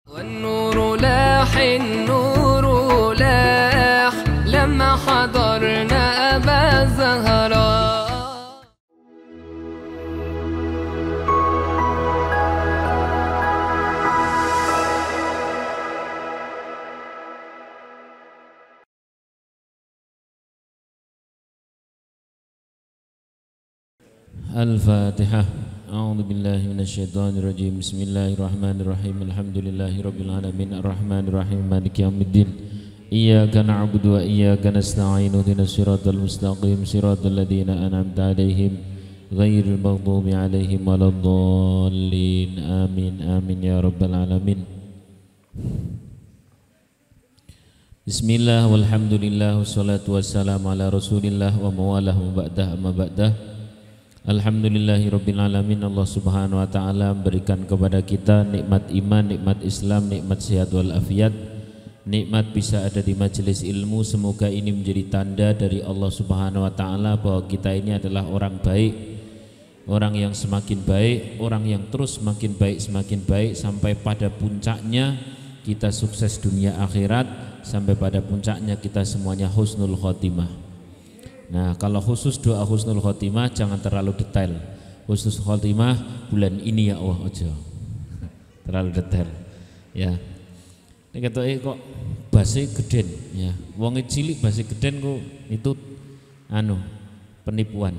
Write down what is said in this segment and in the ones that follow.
والنور لاح النور لاح لما حضرنا أبا الزهراء. Al-Fatihah. A'udzu billahi minasyaitonir rajim. Bismillahirrahmanirrahim. Alhamdulillahirabbil alamin arrahmanir rahim maliki yaumiddin. Iyyaka na'budu wa iyyaka nasta'in. Ihdinas siratal mustaqim siratal ladzina an'amta 'alaihim ghairil maghdubi 'alaihim waladdallin. Amin amin ya rabbal alamin. Bismillah walhamdulillah wassalatu wassalamu ala Rasulillah wa mawalah wa ba'dah amma ba'dah. Alhamdulillahirabbil alamin. Allah Subhanahu wa taala memberikan kepada kita nikmat iman, nikmat Islam, nikmat sehat wal afiat, nikmat bisa ada di majelis ilmu. Semoga ini menjadi tanda dari Allah Subhanahu wa taala bahwa kita ini adalah orang baik, orang yang semakin baik, orang yang terus semakin baik sampai pada puncaknya kita sukses dunia akhirat, sampai pada puncaknya kita semuanya husnul khotimah. Nah, kalau khusus doa husnul khotimah jangan terlalu detail. Husnul khotimah bulan ini ya Allah aja. Terlalu detail. Ya. Nek ketoke kok base geden ya. Wong cilik base geden kok itu penipuan.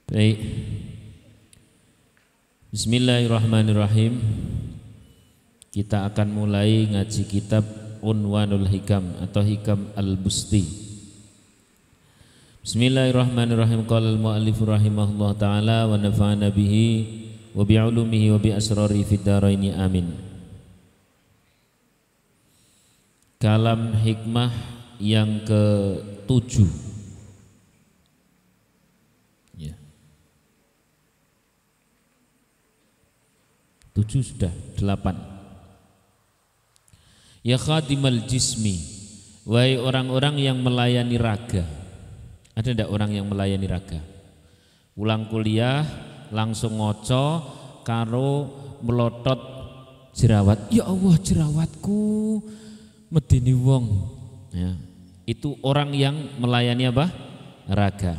Baik. Bismillahirrahmanirrahim. Kita akan mulai ngaji kitab Unwanul Hikam atau Hikam Al-Busti. Bismillahirrahmanirrahim. Qala al-mu'allif rahimahullah ta'ala wa nafa'ana bihi wa bi'ulumihi wa bi'asrari fid dharaini amin. Kalam hikmah yang ke-7 ya. 7 sudah 8. Ya khadimal jismi, wahai orang-orang yang melayani raga. Ada tidak orang yang melayani raga? Pulang kuliah langsung ngoco karo melotot jerawat. Ya Allah, jerawatku medeni wong. Ya, itu orang yang melayani apa? Raga.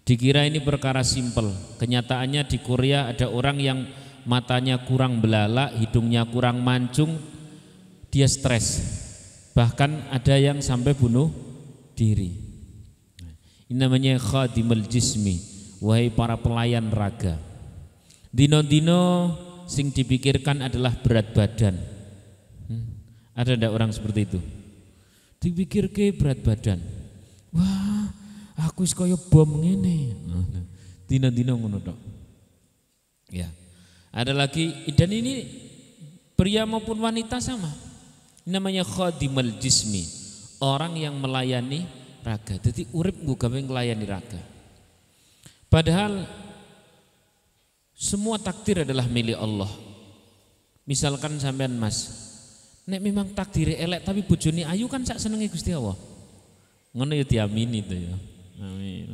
Dikira ini perkara simpel. Kenyataannya di Korea ada orang yang matanya kurang belalak, hidungnya kurang mancung, dia stres. Bahkan ada yang sampai bunuh diri. Ini namanya khadimul jismi, wahai para pelayan raga. Dino-dino sing dipikirkan adalah berat badan. Ada tidak orang seperti itu? Dipikir ke berat badan. Wah, aku wis kaya bom ngene. Dino-dino ngono tok. Ya. Ada lagi, dan ini pria maupun wanita sama. Ini namanya khadimul jismi, orang yang melayani raga. Jadi urip nggo gawe nglayani raga. Padahal semua takdir adalah milik Allah. Misalkan sampean Mas, nek memang takdir elek tapi bojone ayu kan sak senenge Gusti Allah. Ngono ya diamini itu ya. Amin.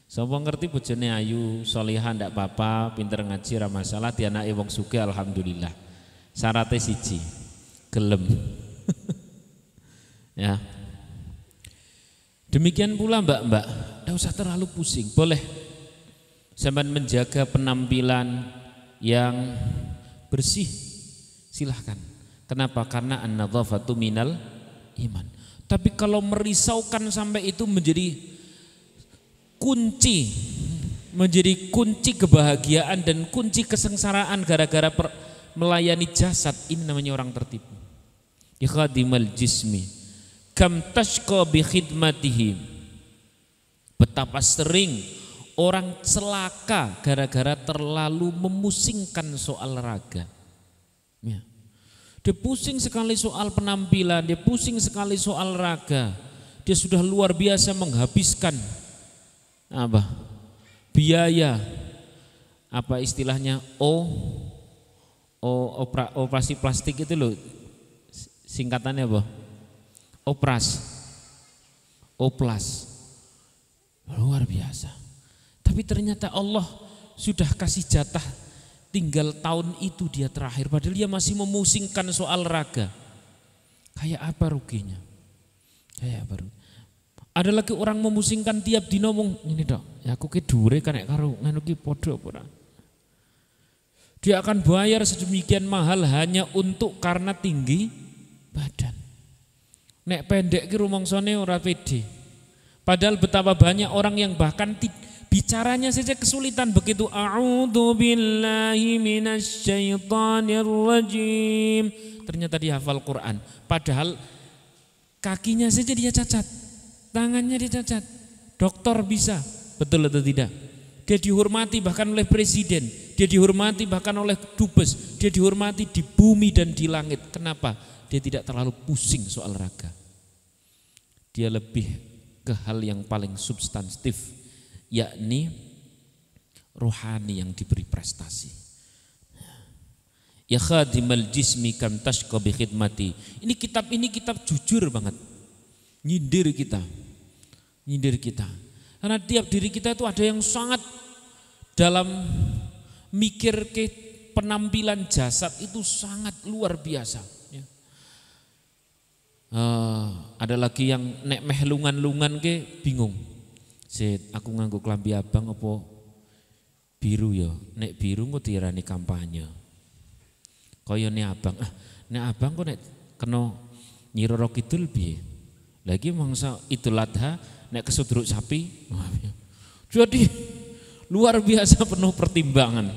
Sapa ngerti bojone ayu, salihah ndak apa-apa, pinter ngaji ra masalah, dianake wong sugih alhamdulillah. Syaratnya siji, gelem. Ya. Demikian pula mbak-mbak, tidak usah terlalu pusing. Boleh sampean menjaga penampilan yang bersih, silahkan. Kenapa? Karena an-nadhafatu minal iman. Tapi kalau merisaukan sampai itu menjadi kunci kebahagiaan dan kunci kesengsaraan gara-gara melayani jasad, ini namanya orang tertipu. Ya khadimal jismi, kam tashqa bi khidmatihi. Betapa sering orang celaka gara-gara terlalu memusingkan soal raga. Ya. Dia pusing sekali soal penampilan, dia pusing sekali soal raga. Dia sudah luar biasa menghabiskan biaya, istilahnya operasi plastik itu loh, singkatannya apa? Oplas. Luar biasa. Tapi ternyata Allah sudah kasih jatah tinggal tahun itu dia terakhir, padahal dia masih memusingkan soal raga. Kayak apa ruginya? Kayak apa ruginya? Ada lagi orang memusingkan tiap dino ngomong ini dok, ya aku ki dure kan nek karo nganu ki padha apa ora. Dia akan bayar sedemikian mahal hanya untuk karena tinggi badan. Nek pendek ki rumongsone ora pede. Padahal betapa banyak orang yang bahkan bicaranya saja kesulitan begitu. A'udzu billahi minasyaitonir rajim. Ternyata dia hafal Quran. Padahal kakinya saja dia cacat, tangannya dia cacat. Dokter bisa, betul atau tidak? Dia dihormati bahkan oleh presiden, dia dihormati bahkan oleh dubes, dia dihormati di bumi dan di langit. Kenapa? Dia tidak terlalu pusing soal raga. Dia lebih ke hal yang paling substantif, yakni rohani yang diberi prestasi. Ya khadimal jismi kam tashqa bi khidmati. Ini kitab jujur banget. Nyindir kita. Karena tiap diri kita itu ada yang sangat dalam mikir ke penampilan jasad itu sangat luar biasa. Ya. Ada lagi yang nek meh lungan-lungan ke bingung. Set, aku nganggo klambi abang apa biru ya? Nek biru kok diarani kampanye. Kaya nek abang kok nek kena Nyi Roro Kidul piye? Lagi mangsa Idul Adha nek kesudruk sapi. Jadi luar biasa penuh pertimbangan.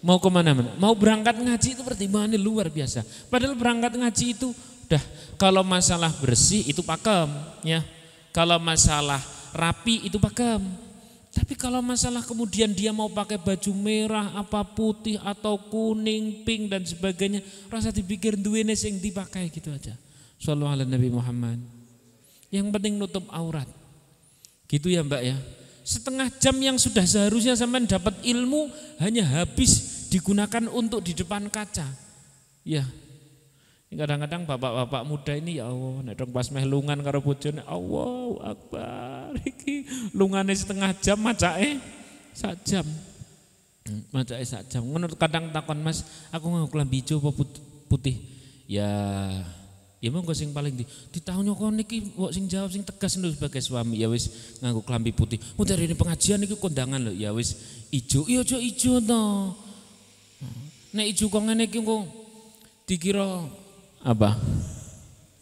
Mau kemana-mana, mau berangkat ngaji itu pertimbangannya luar biasa. Padahal berangkat ngaji itu udah kalau masalah bersih itu pakem ya. Kalau masalah rapi itu pakem. Tapi kalau masalah kemudian dia mau pakai baju merah, apa putih atau kuning, pink dan sebagainya, rasa dipikir duwene sing dipakai gitu aja. Shallallahu ala Nabi Muhammad. Yang penting nutup aurat. Gitu ya Mbak ya. Setengah jam yang sudah seharusnya sampai dapat ilmu hanya habis digunakan untuk di depan kaca. Ya. Kadang-kadang bapak-bapak muda ini ya Allah, nek dong pas meh lungan karo bojone, Allahu Akbar. Iki lungane setengah jam macake sak jam. Macake sak jam. Ngono kadang takon Mas, aku nganggo klambi ijo apa putih? Ya monggo sing paling ditanya kok niki kok sing jawab sing tegas lho sebagai suami. Ya wis nganggo klambi putih. Mu dari pengajian iki kondangan lho. Ya wis ijo. Iya aja ijo to. Nek ijo kok ngene iki kok dikira apa?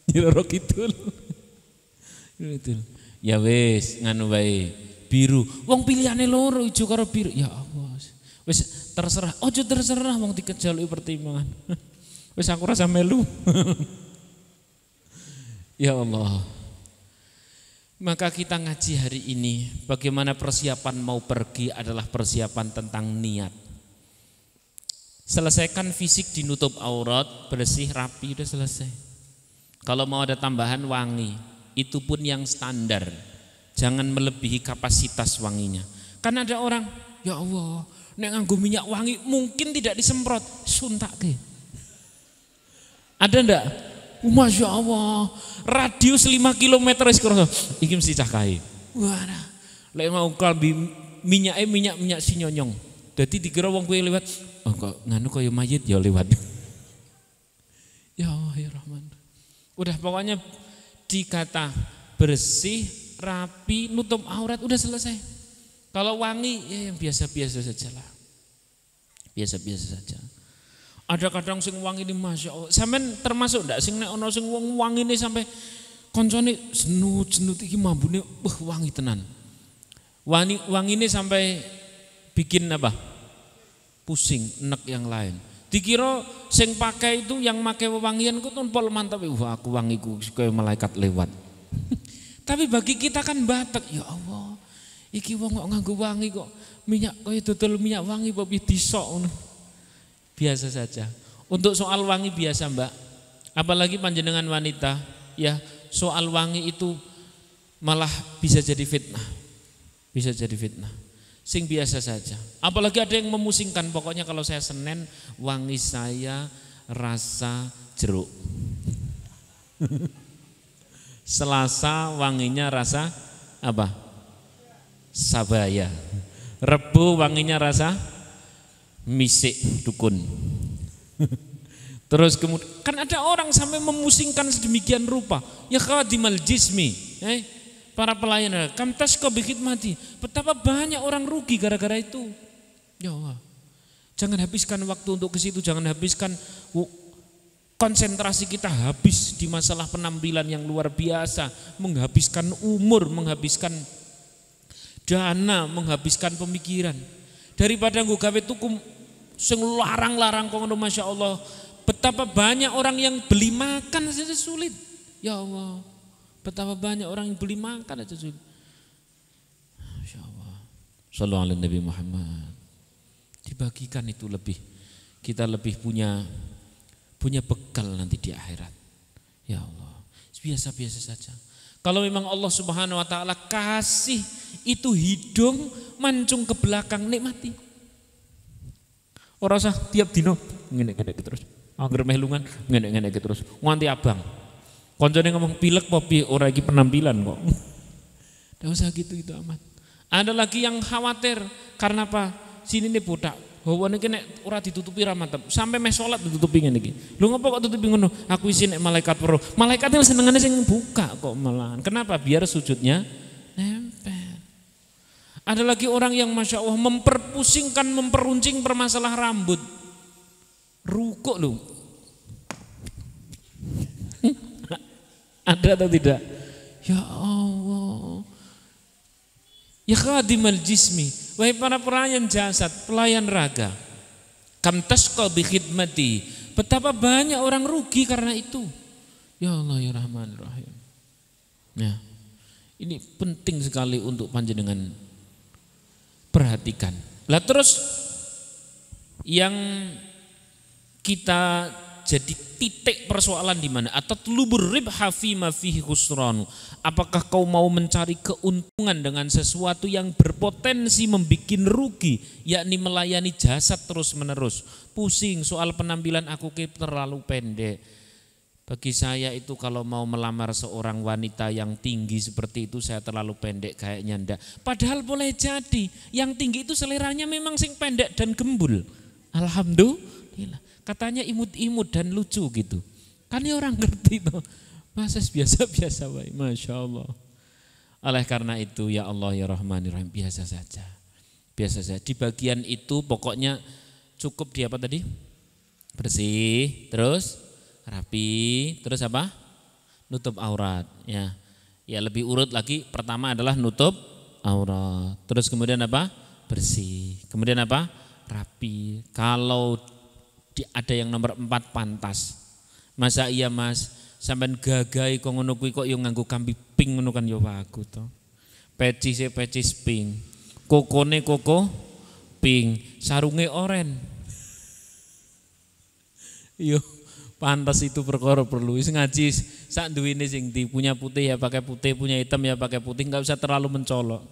Roro Kidul. Ya wis nganu wae. Biru. Wong pilihane loro ijo karo biru. Ya Allah. Wis terserah. Ojo terserah wong dikejaluki pertimbangan. Wis aku rasa melu. Ya Allah. Maka kita ngaji hari ini bagaimana persiapan mau pergi adalah persiapan tentang niat. Selesaikan fisik dinutup aurat, bersih, rapi, udah selesai. Kalau mau ada tambahan wangi, itu pun yang standar. Jangan melebihi kapasitas wanginya. Karena ada orang, ya Allah, nek nganggo minyak wangi mungkin tidak disemprot, suntak ke. Ada ndak? Masya Allah, radius 5 km iki mesti cahkai. Wah, lek mau kalbi minyak sinyonyong. Jadi dikira wong kuwi lewat, oh kok nganu kaya mayit ya lewat. Ya Allah ya Rahman. Udah pokoknya dikata bersih, rapi, nutup aurat udah selesai. Kalau wangi ya yang biasa-biasa saja lah. Biasa-biasa saja. Ada kadang sing wangi ini Masya Allah. Sampean termasuk ndak sing nek ana sing wong wangi ini sampai koncone senut iki mambune wangi tenan. Wangi ini sampai bikin apa? Pusing, enek yang lain. Dikira sing pakai itu yang pakai wewangian ku pol mantap, wah aku wangiku kayak malaikat lewat. Tapi bagi kita kan batek, ya Allah. Iki wong kok nganggo wangi kok minyak kaya dodol minyak wangi kok disok ngono. Biasa saja. Untuk soal wangi biasa Mbak. Apalagi panjenengan wanita, ya soal wangi itu malah bisa jadi fitnah. Bisa jadi fitnah. Sing biasa saja. Apalagi ada yang memusingkan, pokoknya kalau saya Senin wangi saya rasa jeruk. Selasa wanginya rasa apa? Sabaya. Rebu wanginya rasa misik dukun. Terus kemudian kan ada orang sampai memusingkan sedemikian rupa. Ya khadimal jismi, para pelayan, kam tasqa bi khidmati. Betapa banyak orang rugi gara-gara itu. Ya Allah. Jangan habiskan waktu untuk ke situ, jangan habiskan konsentrasi kita habis di masalah penampilan yang luar biasa, menghabiskan umur, menghabiskan dana, menghabiskan pemikiran. Daripada nggo gawe tuku sing larang-larang kok ngono, Masya Allah. Betapa banyak orang yang beli makan saja sulit. Ya Allah. Betapa banyak orang yang beli makan aja sulit. Masya Allah. Shallallahu alaihi Nabi Muhammad. Dibagikan itu lebih, kita lebih punya bekal nanti di akhirat. Ya Allah. Biasa-biasa saja. Kalau memang Allah Subhanahu wa taala kasih itu hidung mancung ke belakang, nikmati. Ora usah tiap dino ngene-ngene terus. Angger meh lungan ngene-ngene terus. Nganti abang. Koncone ngomong pilek apa piye ora iki penampilan kok. Ndak usah gitu itu amat. Ada lagi yang khawatir karena apa? Sini nih botak. Hawane iki nek ora ditutupi ra mantep. Sampai meh salat ditutupi ngene iki. Lho ngopo kok tutupi ngono? Aku isi nek malaikat weruh. Malaikat yang senengane sing buka kok malahan. Kenapa? Biar sujudnya nempel. Ada lagi orang yang Masya Allah memperpusingkan, memperuncing permasalah rambut. Rukuk loh. Ada atau tidak? Ya Allah. Ya khadimal jismi. Wahai para pelayan jasad, pelayan raga. Kam tasqa bi khidmati. Betapa banyak orang rugi karena itu. Ya Allah ya Rahman Rahim. Ya. Ini penting sekali untuk panjenengan perhatikan. Lah terus yang kita jadi titik persoalan di mana? Atatlubur ribha fi ma fihi khusran. Apakah kau mau mencari keuntungan dengan sesuatu yang berpotensi membuat rugi, yakni melayani jasad terus-menerus? Pusing soal penampilan aku terlalu pendek. Bagi saya itu kalau mau melamar seorang wanita yang tinggi seperti itu saya terlalu pendek kayaknya ndak. Padahal boleh jadi yang tinggi itu seleranya memang sing pendek dan gembul. Alhamdulillah. Katanya imut-imut dan lucu gitu. Kan ya orang ngerti tuh. Masa biasa-biasa baik. Masya Allah. Oleh karena itu ya Allah ya Rahman ya Rahim, biasa saja. Biasa saja. Di bagian itu pokoknya cukup di apa tadi? Bersih, terus rapi, terus apa? Nutup aurat. Ya, ya lebih urut lagi. Pertama adalah nutup aurat. Terus kemudian apa? Bersih. Kemudian apa? Rapi. Kalau ada yang nomor 4 pantas. Masa iya Mas, sampean gagai kok ngono kuwi kok yo nganggo kambi pink ngono kan yo bagus to. Pecis pink. Kokone koko pink, sarunge oren. Yo pantas itu perkara perlu. Wis ngaji sak duwene sing punya putih ya pakai putih, punya hitam ya pakai putih, enggak usah terlalu mencolok,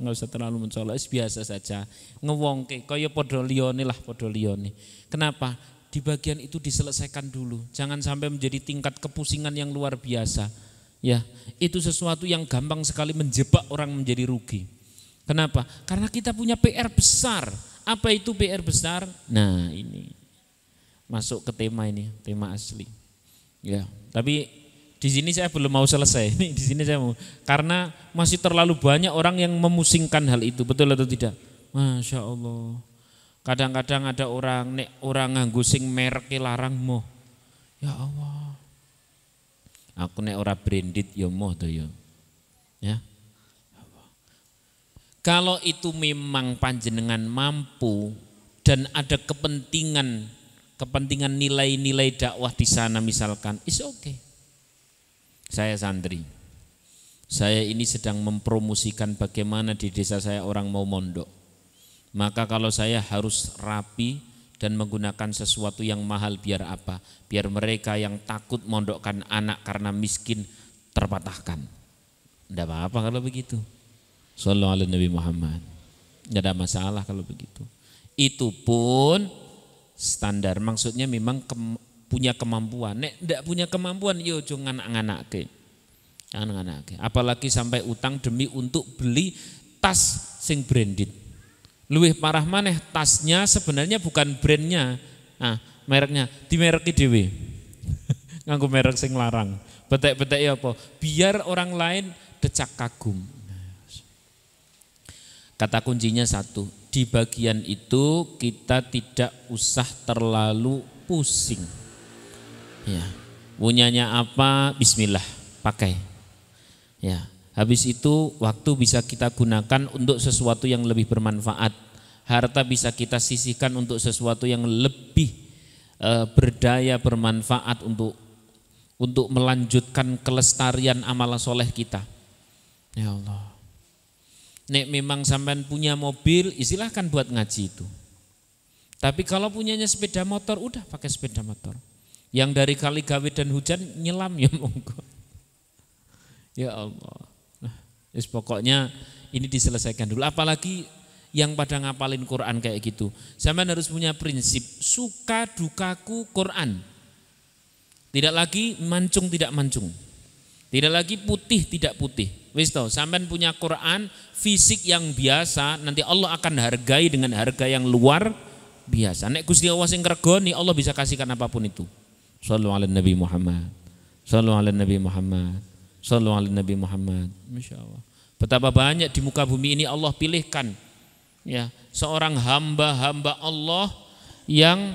biasa saja. Ngewongke kaya padha liyane lah, padha liyane. Kenapa? Di bagian itu diselesaikan dulu. Jangan sampai menjadi tingkat kepusingan yang luar biasa. Ya, itu sesuatu yang gampang sekali menjebak orang menjadi rugi. Kenapa? Karena kita punya PR besar. Apa itu PR besar? Nah, ini masuk ke tema ini, tema asli. Ya, tapi di sini saya belum mau selesai. Di sini saya mau, karena masih terlalu banyak orang yang memusingkan hal itu. Betul atau tidak? Masya Allah. Kadang-kadang ada orang nganggo sing merek larang moh. Ya Allah. Aku nek ora branded ya moh to ya. Ya. Kalau itu memang panjenengan mampu dan ada kepentingan nilai-nilai dakwah di sana misalkan, is okay. Saya santri. Saya ini sedang mempromosikan bagaimana di desa saya orang mau mondok. Maka kalau saya harus rapi dan menggunakan sesuatu yang mahal biar apa? Biar mereka yang takut mondokkan anak karena miskin terpatahkan. Tidak apa-apa kalau begitu. Sallallahu alaihi Nabi Muhammad. Tidak ada masalah kalau begitu. Itu pun standar, maksudnya memang punya kemampuan. Nek tidak punya kemampuan, yo jangan nganak-nganak. Apalagi sampai utang demi untuk beli tas sing branded. Luwih parah maneh, tasnya sebenarnya bukan brandnya, mereknya dimereki dhewe. Nganggo merek sing larang. Betek-betek ya apa? Biar orang lain decak kagum. Kata kuncinya satu, di bagian itu kita tidak usah terlalu pusing. Ya, punyanya apa? Bismillah, pakai. Ya, habis itu waktu bisa kita gunakan untuk sesuatu yang lebih bermanfaat. Harta bisa kita sisihkan untuk sesuatu yang lebih berdaya, bermanfaat untuk melanjutkan kelestarian amal soleh kita. Ya Allah. Nek memang sampean punya mobil, silahkan buat ngaji itu. Tapi kalau punyanya sepeda motor, udah pakai sepeda motor. Yang dari kali gawe dan hujan nyelam ya monggo. Ya Allah. Nah, pokoknya ini diselesaikan dulu. Apalagi yang pada ngapalin Quran kayak gitu. Sampean harus punya prinsip suka dukaku Quran. Tidak lagi mancung tidak mancung. Tidak lagi putih tidak putih. Wis toh, sampean punya Quran fisik yang biasa, nanti Allah akan hargai dengan harga yang luar biasa. Nek Gusti Allah sing ngregoni, Allah bisa kasihkan apapun itu. Shallallahu alaihi Nabi Muhammad. Shallallahu alaihi Nabi Muhammad. Shallallahu alaihi Nabi Muhammad. Masyaallah. Betapa banyak di muka bumi ini Allah pilihkan ya, seorang hamba-hamba Allah yang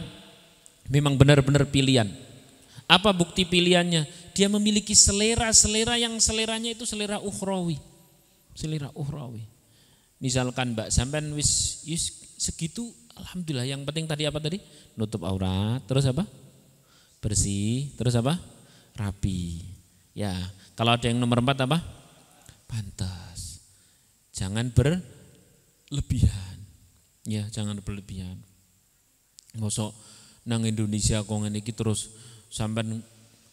memang benar-benar pilihan. Apa bukti pilihannya? Dia memiliki selera yang seleranya itu selera ukhrawi. Selera ukhrawi. Misalkan Mbak sampean wis segitu, alhamdulillah, yang penting tadi apa tadi? Nutup aurat, terus apa? Bersih, terus apa? Rapi. Ya, kalau ada yang nomor 4 apa? Pantas. Jangan berlebihan. Ya, jangan berlebihan. Mosok nang Indonesia kok ngene iki terus sampean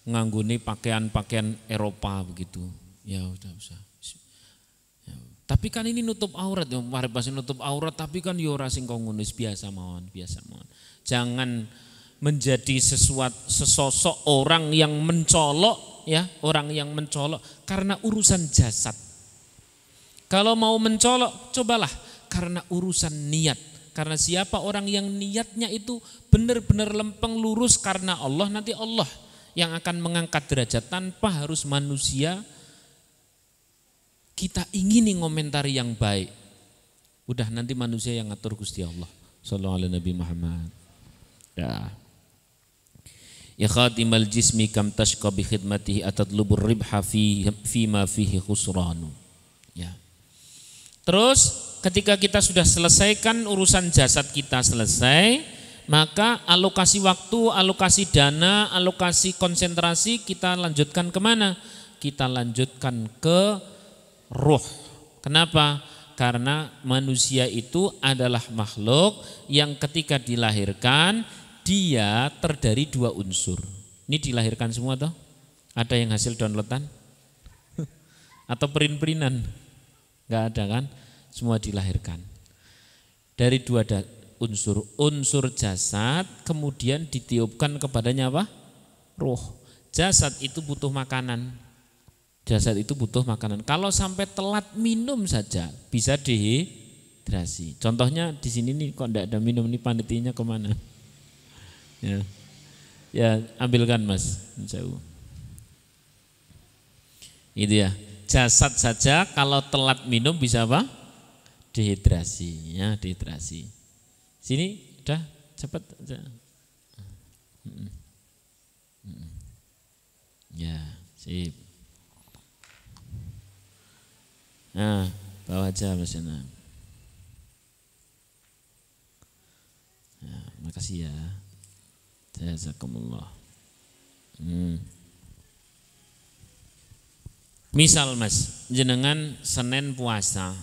nganggone pakaian-pakaian Eropa begitu. Ya udah usah. Ya. Tapi kan ini nutup aurat, ya mari pas nutup aurat tapi kan yo ora sing ngono biasa mawon. Jangan menjadi sesosok orang yang mencolok ya, orang yang mencolok karena urusan jasad. Kalau mau mencolok cobalah karena urusan niat. Karena siapa orang yang niatnya itu benar-benar lempeng lurus karena Allah, nanti Allah yang akan mengangkat derajat tanpa harus manusia kita ingini ngomentari yang baik. Udah nanti manusia yang ngatur Gusti Allah. Sallallahu alaihi Nabi Muhammad. Ya khatimal jismi kam tashqa bi khidmatihi atatlubur ribha fi ma fihi khusranu. Ya. Terus ketika kita sudah selesaikan urusan jasad kita selesai, maka alokasi waktu, alokasi dana, alokasi konsentrasi kita lanjutkan kemana? Kita lanjutkan ke ruh. Kenapa? Karena manusia itu adalah makhluk yang ketika dilahirkan dia terdiri 2 unsur. Ini dilahirkan semua toh? Ada yang hasil downloadan? Atau print-printan? Enggak ada kan? Semua dilahirkan. Dari 2 unsur jasad kemudian ditiupkan kepadanya apa? Ruh. Jasad itu butuh makanan. Jasad itu butuh makanan. Kalau sampai telat minum saja bisa dehidrasi. Contohnya di sini nih kok enggak ada minum, nih panitinya kemana? Ya ambilkan Mas. Jauh. Itu ya. Jasad saja kalau telat minum bisa apa? Dehidrasi, ya dehidrasi. Sini, udah cepat aja. Ya, sip. Nah, bawa aja Mas Yana. Ya, makasih ya. Jazakumullah. Misal Mas, jenengan Senin puasa.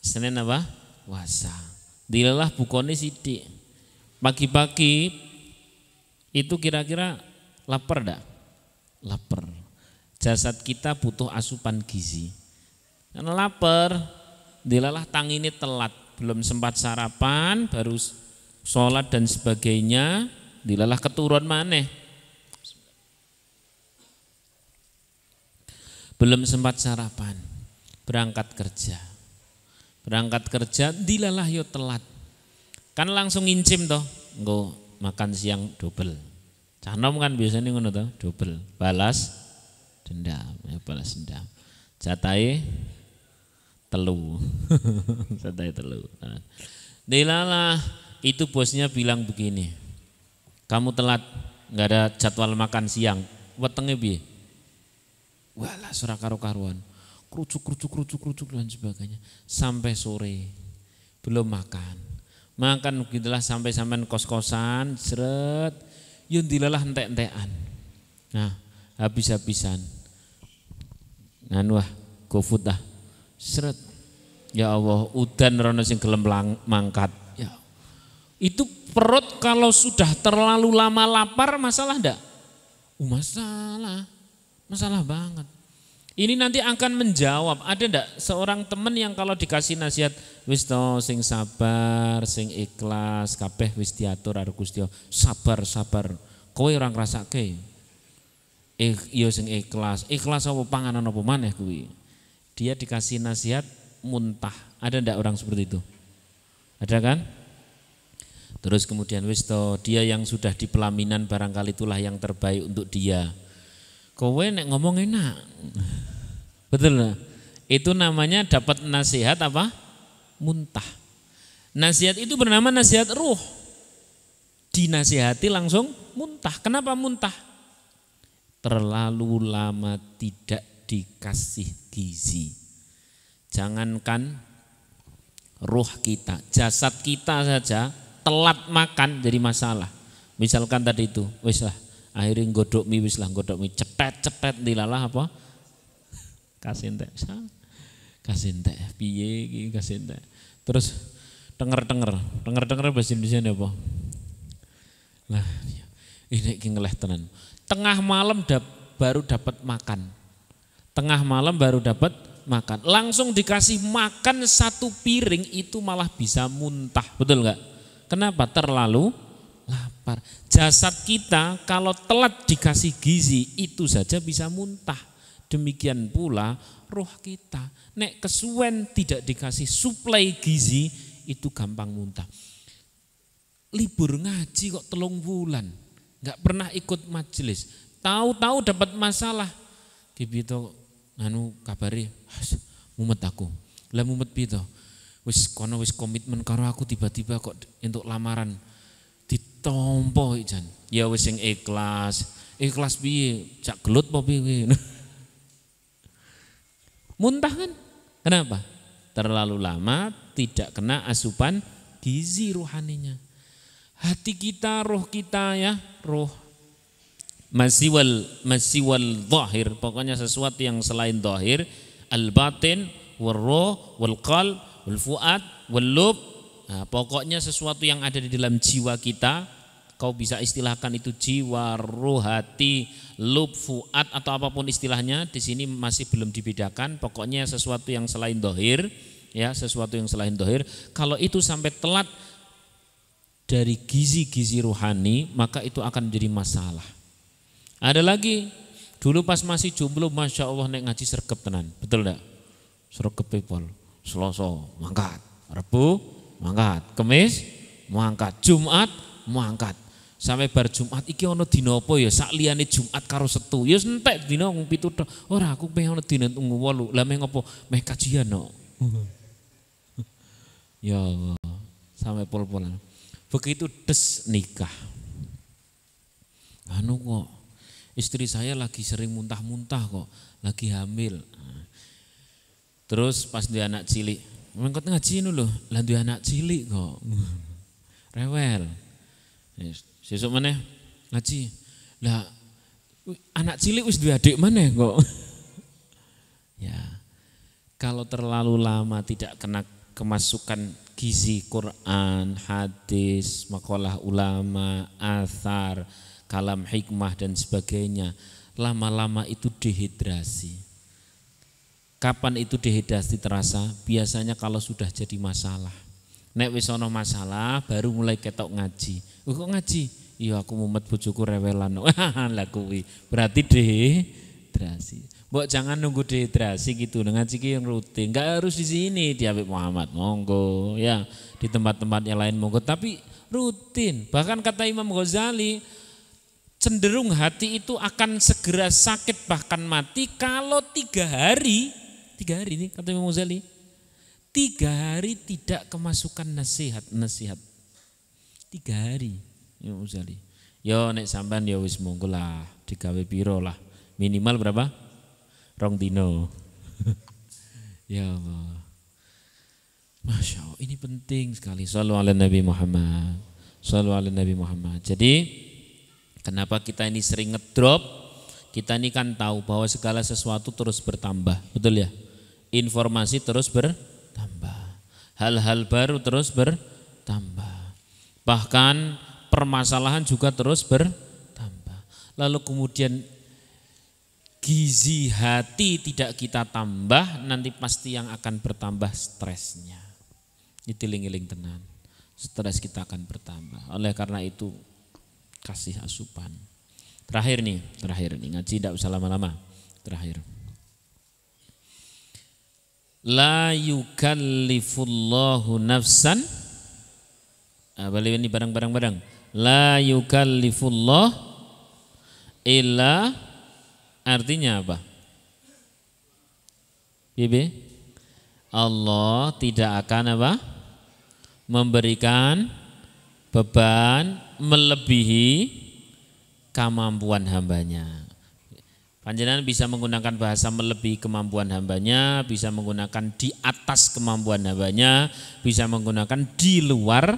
Senin apa? Puasa. Dilelah bukone sithik. Pagi-pagi itu kira-kira lapar enggak? Lapar. Jasad kita butuh asupan gizi. Karena lapar, dilelah tangine telat. belum sempat sarapan, baru sholat dan sebagainya, dilalah keturun maneh. Belum sempat sarapan, berangkat kerja. Berangkat kerja, dilalah yo telat. Kan langsung ngincim toh, engko makan siang double. Canom kan biasanya ngono toh, double. Balas dendam, ya balas dendam. Jatahe telu. Jatahe telu. Dilalah itu bosnya bilang begini. Kamu telat, enggak ada jadwal makan siang. Wetenge piye? Walah ora karo-karuan. Kerucuk dan sebagainya. Sampai sore belum makan. Makan begitulah sampai kos-kosan, seret, yun dilalah entek-entekan. Nah, habis-habisan. Nganu GoFood dah. Seret. Ya Allah, udan rono sing gelem mangkat. Ya. Itu perut kalau sudah terlalu lama lapar masalah enggak? Masalah. Masalah banget. Ini nanti akan menjawab, ada ndak seorang teman yang kalau dikasih nasihat, wis to sing sabar, sing ikhlas, kabeh wis diatur karo Gusti Allah. Sabar. Kowe ora ngrasake. Iya sing ikhlas. Ikhlas apa panganan apa maneh kuwi. Dia dikasih nasihat muntah. Ada ndak orang seperti itu? Ada kan? Terus kemudian wis to dia yang sudah di pelaminan barangkali itulah yang terbaik untuk dia. Kowe nek ngomong enak. Betul lah. Itu namanya dapat nasihat apa? Muntah. Nasihat itu bernama nasihat ruh. Dinasihati langsung muntah. Kenapa muntah? Terlalu lama tidak dikasih gizi. Jangankan ruh kita, jasad kita saja telat makan jadi masalah. Misalkan tadi itu, wis lah akhirnya nggodok mie wis lah nggodok mie cetet dilalah apa? Kasih entek piye iki kasih entek. Terus denger bahasa Indonesia apa? Lah ini iki ngeleh tenan. Tengah malam baru dapat makan. Tengah malam baru dapat makan. Langsung dikasih makan satu piring itu malah bisa muntah. Betul enggak? Kenapa? Terlalu lapar. Jasad kita kalau telat dikasih gizi itu saja bisa muntah. Demikian pula roh kita. Nek kesuwen tidak dikasih suplai gizi itu gampang muntah. Libur ngaji kok 3 bulan, nggak pernah ikut majelis. Tahu-tahu dapat masalah. Gitu anu kabari mumet aku. Lah mumet piye to? Wis kono wis komitmen karo aku tiba-tiba kok untuk lamaran ditompo jan. Ya wis sing ikhlas. Ikhlas piye? Cak gelut apa piye? Muntah kan? Kenapa? Terlalu lama tidak kena asupan gizi rohaninya. Hati kita, roh kita ya, roh masih wal zahir, pokoknya sesuatu yang selain zahir, al batin, wal roh, wal qalb, wal fuad, wal lub. Nah, pokoknya sesuatu yang ada di dalam jiwa kita, kau bisa istilahkan itu jiwa, roh, hati, lub, fuad atau apapun istilahnya. Di sini masih belum dibedakan. Pokoknya sesuatu yang selain zahir, ya sesuatu yang selain zahir. Kalau itu sampai telat dari gizi-gizi rohani, maka itu akan menjadi masalah. Ada lagi, dulu pas masih jomblo, masya Allah nek ngaji sergep tenan, betul enggak? Sergep pepol, Selasa mangkat, Rabu mangkat, Kamis mangkat, Jumat mangkat. Sampai bar Jumat iki ana dina apa ya sak liyane Jumat karo Setu. Ya entek dina wong 7 tok. Ora aku pengen ana dina 8. Lah meh ngopo? Meh kajian no. Ya Allah, sampai pol-polan. Begitu des nikah. Anu kok istri saya lagi sering muntah-muntah kok, lagi hamil. Terus pas dia anak cilik, mengkot ngaji lho, lah dia anak cilik kok. Rewel. Sesuk meneh ngaji. Lah anak cilik wis duwe adik maneh kok. Ya. Kalau terlalu lama tidak kena kemasukan gizi Quran, hadis, makalah ulama, athar, kalam hikmah dan sebagainya, lama-lama itu dehidrasi. Kapan itu dehidrasi terasa? Biasanya kalau sudah jadi masalah. Nek wis ana masalah baru mulai ketok ngaji. Kok ngaji? Iya aku mumet bojoku rewelan. Lah kuwi berarti dehidrasi. Mbok jangan nunggu dehidrasi gitu, ngaji ki yang rutin. Enggak harus di sini di Habib Muhammad, monggo ya. Di tempat-tempat yang lain monggo, tapi rutin. Bahkan kata Imam Ghazali, cenderung hati itu akan segera sakit bahkan mati kalau 3 hari ini kata Imam Ghazali, 3 hari tidak kemasukan nasihat. 3 hari Imam Ghazali. Yo nek sampean ya wis monggo lah digawe piro lah. Minimal berapa? 2 dino. Ya Allah. Masya Allah, ini penting sekali. Shallu ala Nabi Muhammad. Shallu ala Nabi Muhammad. Jadi kenapa kita ini sering ngedrop? Kita ini kan tahu bahwa segala sesuatu terus bertambah, betul ya? Informasi terus bertambah, hal-hal baru terus bertambah, bahkan permasalahan juga terus bertambah. Lalu kemudian gizi hati tidak kita tambah, nanti pasti yang akan bertambah stresnya. Ditiling-iling tenan, stres kita akan bertambah. Oleh karena itu kasih asupan. Terakhir nih ngaji tidak usah lama-lama. Terakhir. La yukallifullahu nafsan. Balik ini barang-barang. La yukallifullah illa, artinya apa? Bibi? Allah tidak akan apa? Memberikan beban melebihi kemampuan hambanya. Panjenengan bisa menggunakan bahasa melebihi kemampuan hambanya, bisa menggunakan di atas kemampuan hambanya, bisa menggunakan di luar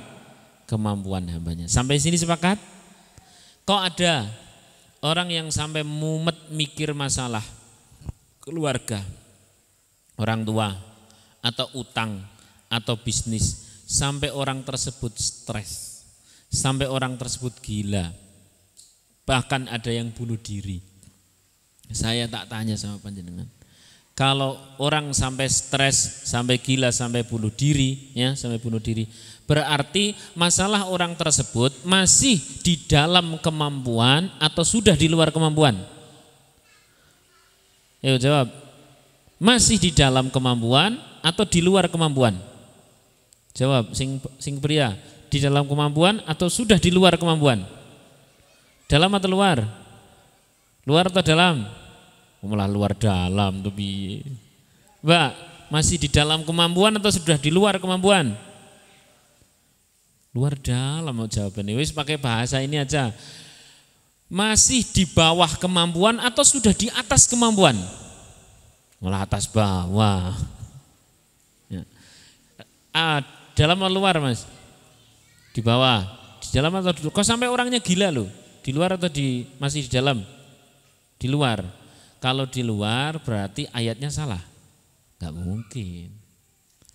kemampuan hambanya. Sampai sini sepakat? Kok ada orang yang sampai mumet mikir masalah keluarga, orang tua, atau utang, atau bisnis, sampai orang tersebut stres, sampai orang tersebut gila, bahkan ada yang bunuh diri. Saya tak tanya sama panjenengan, kalau orang sampai stres, sampai gila, sampai bunuh diri, ya, sampai bunuh diri, berarti masalah orang tersebut masih di dalam kemampuan atau sudah di luar kemampuan? Ayo jawab. Masih di dalam kemampuan atau di luar kemampuan? Jawab, sing pria, di dalam kemampuan atau sudah di luar kemampuan? Dalam atau luar? Luar atau dalam? Malah luar dalam tuh bi. Mbak, masih di dalam kemampuan atau sudah di luar kemampuan? Luar dalam mau jawabannya. Wis pakai bahasa ini aja. Masih di bawah kemampuan atau sudah di atas kemampuan? Malah atas bawah. Ya. Dalam atau luar mas? Di bawah. Di dalam atau di luar? Kok sampai orangnya gila loh? Di luar atau masih di dalam? Di luar. Kalau di luar berarti ayatnya salah. Enggak mungkin.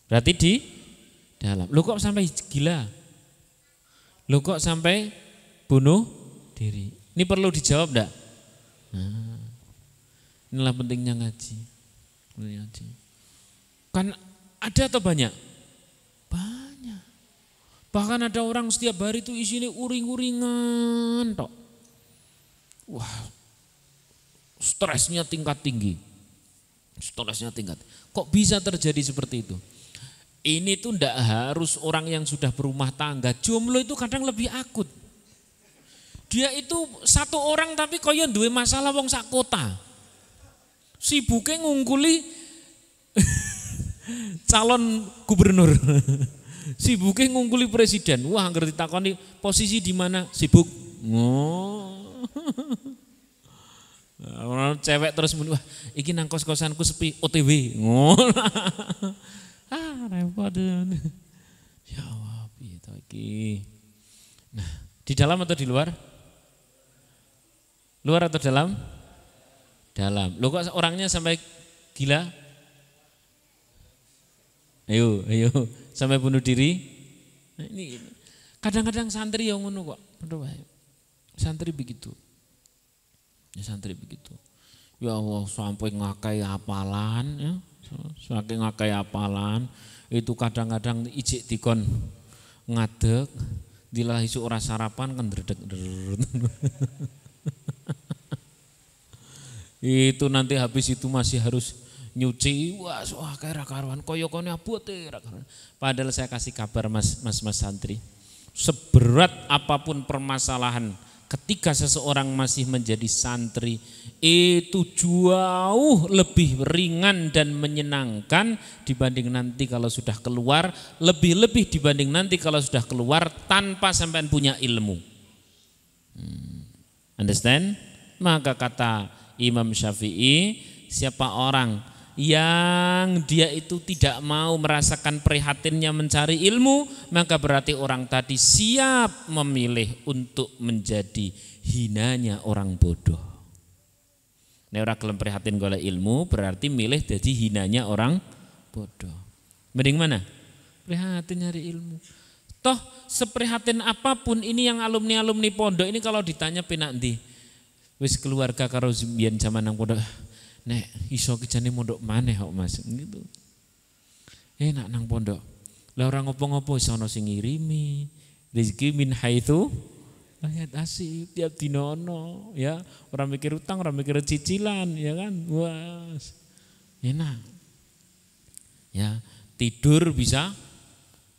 Berarti di dalam. Loh kok sampai gila? Loh kok sampai bunuh diri? Ini perlu dijawab enggak? Nah, inilah pentingnya ngaji. Kan ada atau banyak? Banyak. Bahkan ada orang setiap hari itu isinya uring-uringan tok. Wah, stresnya tingkat tinggi. Kok bisa terjadi seperti itu? Ini tuh ndak harus orang yang sudah berumah tangga. Jomblo itu kadang lebih akut. Dia itu satu orang tapi koyo duwe masalah wong sak kota. Sibuknya ngungkuli calon gubernur. Sibuknya ngungkuli presiden. Wah, ngerti ditakoni posisi di mana? Sibuk. Orang cewek terus muni, wah iki nang kos-kosanku sepi, OTW. Repot. Ya Allah, piye to iki. Nah, di dalam atau di luar? Luar atau dalam? Dalam. Loh kok orangnya sampai gila? Ayo, sampai bunuh diri. Nah, ini kadang-kadang santri yang ngono kok. Santri begitu. Ya santri begitu. Ya Allah, sampai ngakai hafalan ya. Sampai ngakai hafalan. Itu kadang-kadang ijik dikon ngadeg, dilah isu ora sarapan kan dredeg. Itu nanti habis itu masih harus nyuci, wah kayak karuan koyokone abote. Padahal saya kasih kabar mas santri, seberat apapun permasalahan ketika seseorang masih menjadi santri itu jauh lebih ringan dan menyenangkan dibanding nanti kalau sudah keluar, lebih-lebih dibanding nanti kalau sudah keluar tanpa sampean punya ilmu. Understand? Maka kata Imam Syafi'i, siapa orang yang dia itu tidak mau merasakan prihatinnya mencari ilmu, maka berarti orang tadi siap memilih untuk menjadi hinanya orang bodoh. Nek ora gelem prihatin golek ilmu berarti milih jadi hinanya orang bodoh. Mending mana? Prihatin nyari ilmu. Toh seprihatin apapun ini yang alumni-alumni pondok ini kalau ditanya penak ndi? Wis keluarga karo mbiyen zaman nang pondok. Nek iso kijane mondok maneh kok Mas gitu. Enak nang pondok. Lah ora ngopo-ngopo iso ana sing ngirimi. Rezeki min haitsu ayat asik tiap dina ono ya. Ora mikir utang, ora mikir cicilan ya kan. Wah. Enak. Ya, tidur bisa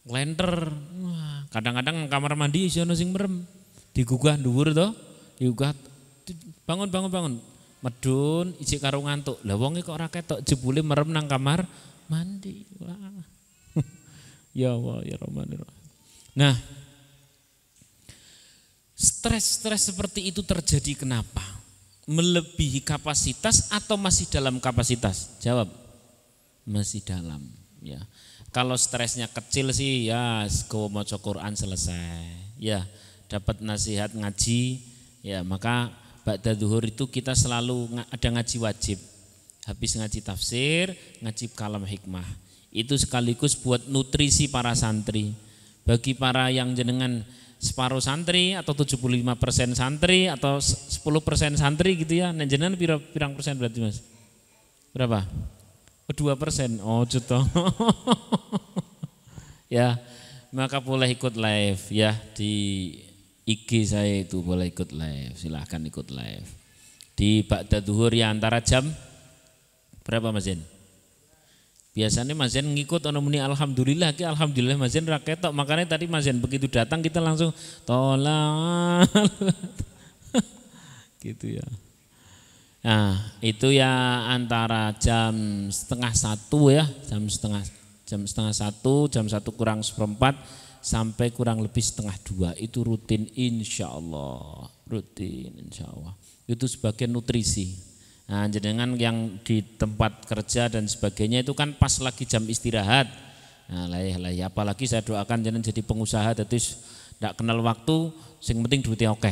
lenter. Wah, kadang-kadang kamar mandi iso ana sing merem. Digugah dhuwur to. Digugah bangun. Medun ijik karo ngantuk. Lah wonge kok ora ketok jebule merem nang kamar mandi. Wah. Ya Allah ya Rahman. Nah, stres seperti itu terjadi kenapa? Melebihi kapasitas atau masih dalam kapasitas? Jawab. Masih dalam, ya. Kalau stresnya kecil sih ya go maca Quran selesai. Ya, dapat nasihat ngaji, ya maka ba'da zuhur itu kita selalu ada ngaji wajib. Habis ngaji tafsir, ngaji kalam hikmah. Itu sekaligus buat nutrisi para santri. Bagi para yang jenengan separuh santri atau 75% santri atau 10% santri gitu ya. Nah jenengan pirang persen berarti Mas? Berapa? 2%. Oh juta. Ya, maka boleh ikut live ya di IG saya itu boleh ikut live, silahkan ikut live. Di ba'da zuhur ya antara jam berapa Mas Zen? Biasanya Mas Zen ngikut ono muni alhamdulillah, alhamdulillah Mas Zen ra ketok, makanya tadi Mas Zen begitu datang kita langsung tolak. Gitu ya. Nah, itu ya antara jam 12:30 ya, jam setengah satu, jam 1 kurang seperempat sampai kurang lebih 1:30 itu rutin insya Allah, itu sebagai nutrisi. Nah jenengan yang di tempat kerja dan sebagainya itu kan pas lagi jam istirahat. Nah lah apalagi saya doakan jenengan jadi pengusaha terus tidak kenal waktu, sing penting duitnya oke.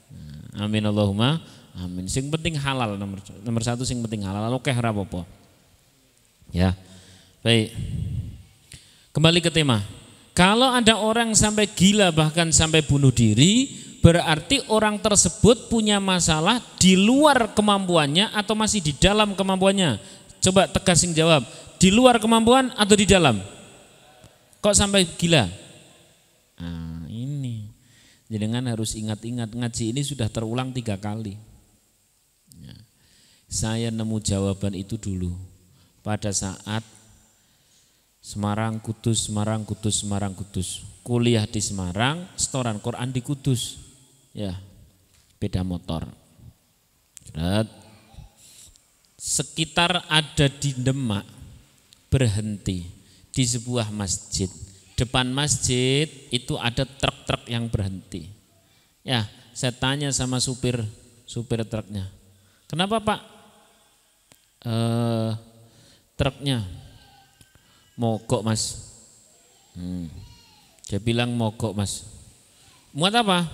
Nah, amin Allahumma amin. Sing penting halal nomor satu, sing penting halal oke ora apa-apa. Ya baik, kembali ke tema. Kalau ada orang sampai gila bahkan sampai bunuh diri, berarti orang tersebut punya masalah di luar kemampuannya atau masih di dalam kemampuannya? Coba tegas sing jawab, di luar kemampuan atau di dalam? Kok sampai gila? Nah ini, jangan harus ingat-ingat, ngaji ini sudah terulang 3 kali. Ya. Saya nemu jawaban itu dulu pada saat Semarang, Kudus, kuliah di Semarang, setoran Quran di Kudus, ya, beda motor. Sekitar ada di Demak, berhenti di sebuah masjid. Depan masjid itu ada truk-truk yang berhenti. Ya, saya tanya sama supir truknya, kenapa Pak? Truknya mogok Mas. Dia bilang mogok Mas. Muat apa?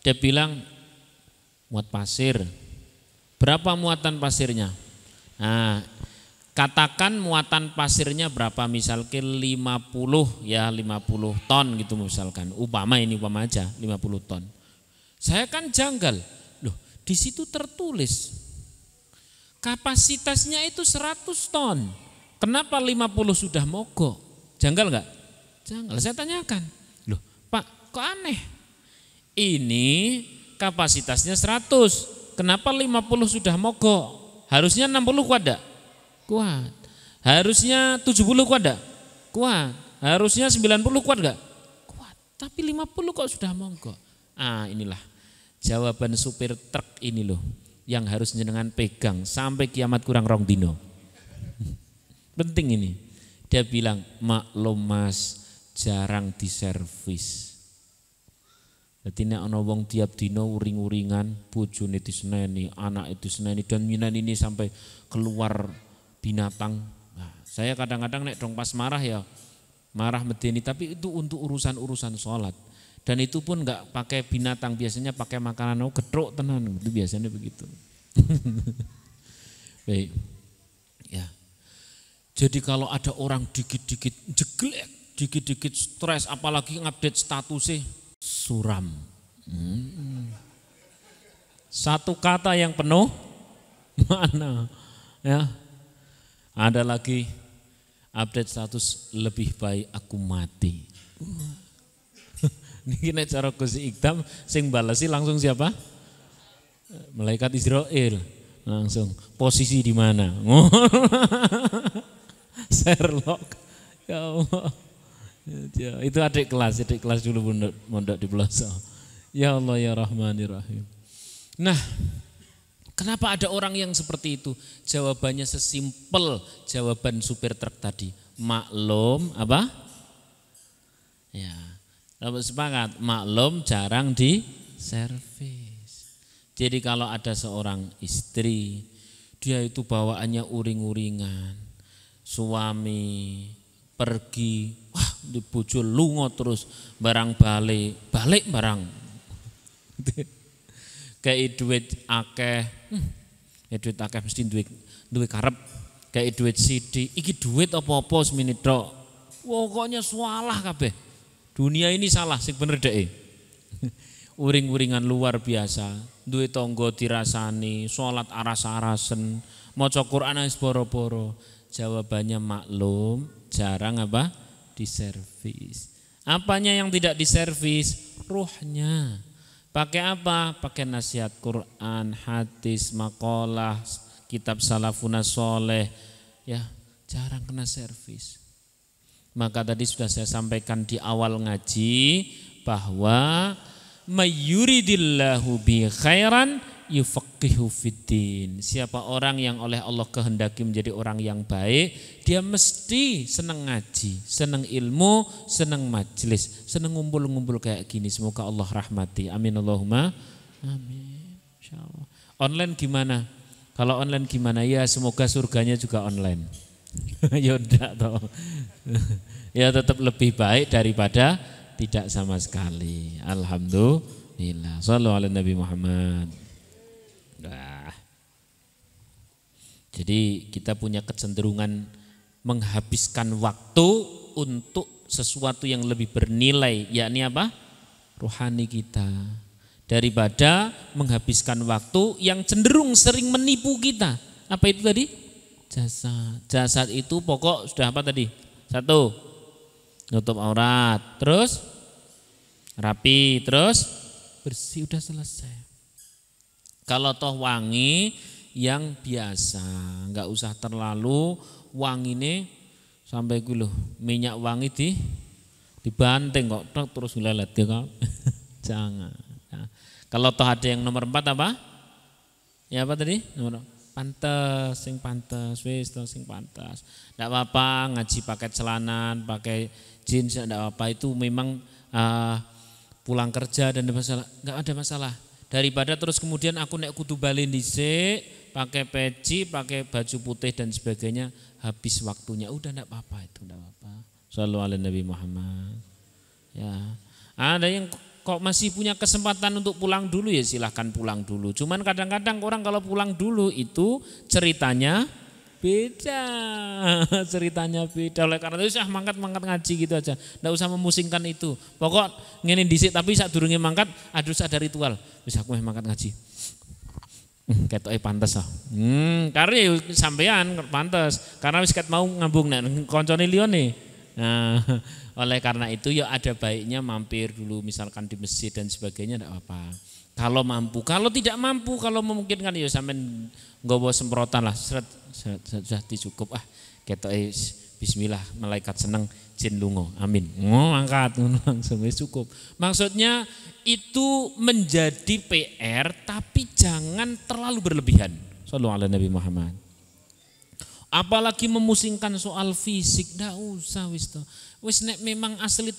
Dia bilang muat pasir. Berapa muatan pasirnya? Nah, katakan muatan pasirnya berapa, misalkan 50 ya, 50 ton gitu misalkan. Upama aja 50 ton. Saya kan janggal. Loh, di situ tertulis kapasitasnya itu 100 ton. Kenapa 50 sudah mogok? Janggal nggak? Janggal. Saya tanyakan, loh Pak kok aneh? Ini kapasitasnya 100, kenapa 50 sudah mogok? Harusnya 60 kuat enggak? Kuat. Harusnya 70 kuat enggak? Kuat. Harusnya 90 kuat enggak? Kuat. Tapi 50 kok sudah mogok? Inilah jawaban supir truk ini loh yang harus jenengan pegang sampai kiamat kurang rong dino. Penting ini. Dia bilang, maklum Mas, jarang diservis. Jadi nek ana wong tiap dino uring-uringan, bojone diseneni, anak itu diseneni dan minan ini sampai keluar binatang. Nah, saya kadang-kadang nek dong pas marah ya, marah medeni, tapi itu untuk urusan-urusan sholat. Dan itu pun enggak pakai binatang, biasanya pakai makanan gethuk tenan, itu biasanya begitu. Baik. Ya. Jadi kalau ada orang dikit-dikit jeglek, dikit-dikit stres, apalagi ngupdate statusnya suram. Satu kata yang penuh mana? Ya. Ada lagi update status lebih baik aku mati. Ini cara Gus Ikdam sing balesi langsung siapa? Malaikat Israel. Langsung posisi di mana? Sherlock. Ya Allah. Ya, itu adik kelas dulu mondok di pelosok. Ya Allah ya Rahman ya Rahim. Nah, kenapa ada orang yang seperti itu? Jawabannya sesimpel jawaban supir truk tadi. Maklum apa? Ya, sepakat. Maklum jarang di servis. Jadi kalau ada seorang istri, dia itu bawaannya uring-uringan, suami pergi, wah di bojo lunga terus, barang balik barang. Kayak duit akeh, duit akeh mesti duit karep, kayak duit sithik, iki duit apa-apa semene tok. Pokoknya salah kabeh. Dunia ini salah sing bener dhek. Uring-uringan luar biasa, duwe tangga dirasani, salat aras-arasen, maca Quran wis boro-boro. Jawabannya maklum, jarang apa? Diservis. Apanya yang tidak diservis? Ruhnya. Pakai apa? Pakai nasihat Quran, hadis, makalah, kitab salafuna soleh. Ya, jarang kena servis. Maka tadi sudah saya sampaikan di awal ngaji bahwa mayyuridillahu bi khairan yufaqihu fiddin. Siapa orang yang oleh Allah kehendaki menjadi orang yang baik, dia mesti senang ngaji, senang ilmu, senang majelis, senang ngumpul-ngumpul kayak gini. Semoga Allah rahmati. Amin Allahumma amin. Insyaallah. Online gimana? Kalau online gimana? Ya semoga surganya juga online. Ya enggak toh. Ya tetap lebih baik daripada tidak sama sekali. Alhamdulillah. Shallu ala Nabi Muhammad. Nah. Jadi kita punya kecenderungan menghabiskan waktu untuk sesuatu yang lebih bernilai, yakni apa? Rohani kita. Daripada menghabiskan waktu yang cenderung sering menipu kita. Apa itu tadi? Jasad. Jasad itu pokok sudah apa tadi? 1, nutup aurat, terus rapi, terus bersih, udah selesai. Kalau toh wangi yang biasa, nggak usah terlalu wangi nih sampai gue loh minyak wangi dibanting kok terus ngelalet ya kak. Jangan. Nah, kalau toh ada yang nomor 4 apa? Ya apa tadi? Nomor pantes, sing pantes, wis sing pantes. Enggak apa-apa ngaji pakai celana, pakai jeans, enggak apa-apa, itu memang pulang kerja dan enggak ada masalah. Daripada terus kemudian aku nek kudu bali dhisik, pakai peci, pakai baju putih dan sebagainya, habis waktunya. Udah enggak apa-apa itu, enggak apa-apa. Shallallahu alaihi Nabi Muhammad. Ya. Ada yang kok masih punya kesempatan untuk pulang dulu, ya silahkan pulang dulu. Cuman kadang-kadang orang kalau pulang dulu itu ceritanya beda. Ceritanya beda. Oleh karena itu mangkat ngaji gitu aja. Nggak usah memusingkan itu. Pokok ngene dhisik tapi sak durunge mangkat harus ada ritual. Wis aku mangkat ngaji. Ketoke pantes ah. Karena sampean pantes. Karena wis ket mau ngambung nek koncone liyane Nah, oleh karena itu ya ada baiknya mampir dulu misalkan di masjid dan sebagainya tidak apa-apa. Kalau mampu, kalau tidak mampu, kalau memungkinkan ya sampean nggawa semprotan lah, sudah cukup ketok bismillah malaikat seneng jin lungo. Amin. Angkat langsung cukup. Maksudnya itu menjadi PR tapi jangan terlalu berlebihan. Shallallahu ala Nabi Muhammad. Apalagi memusingkan soal fisik, ndak usah wis nek memang asli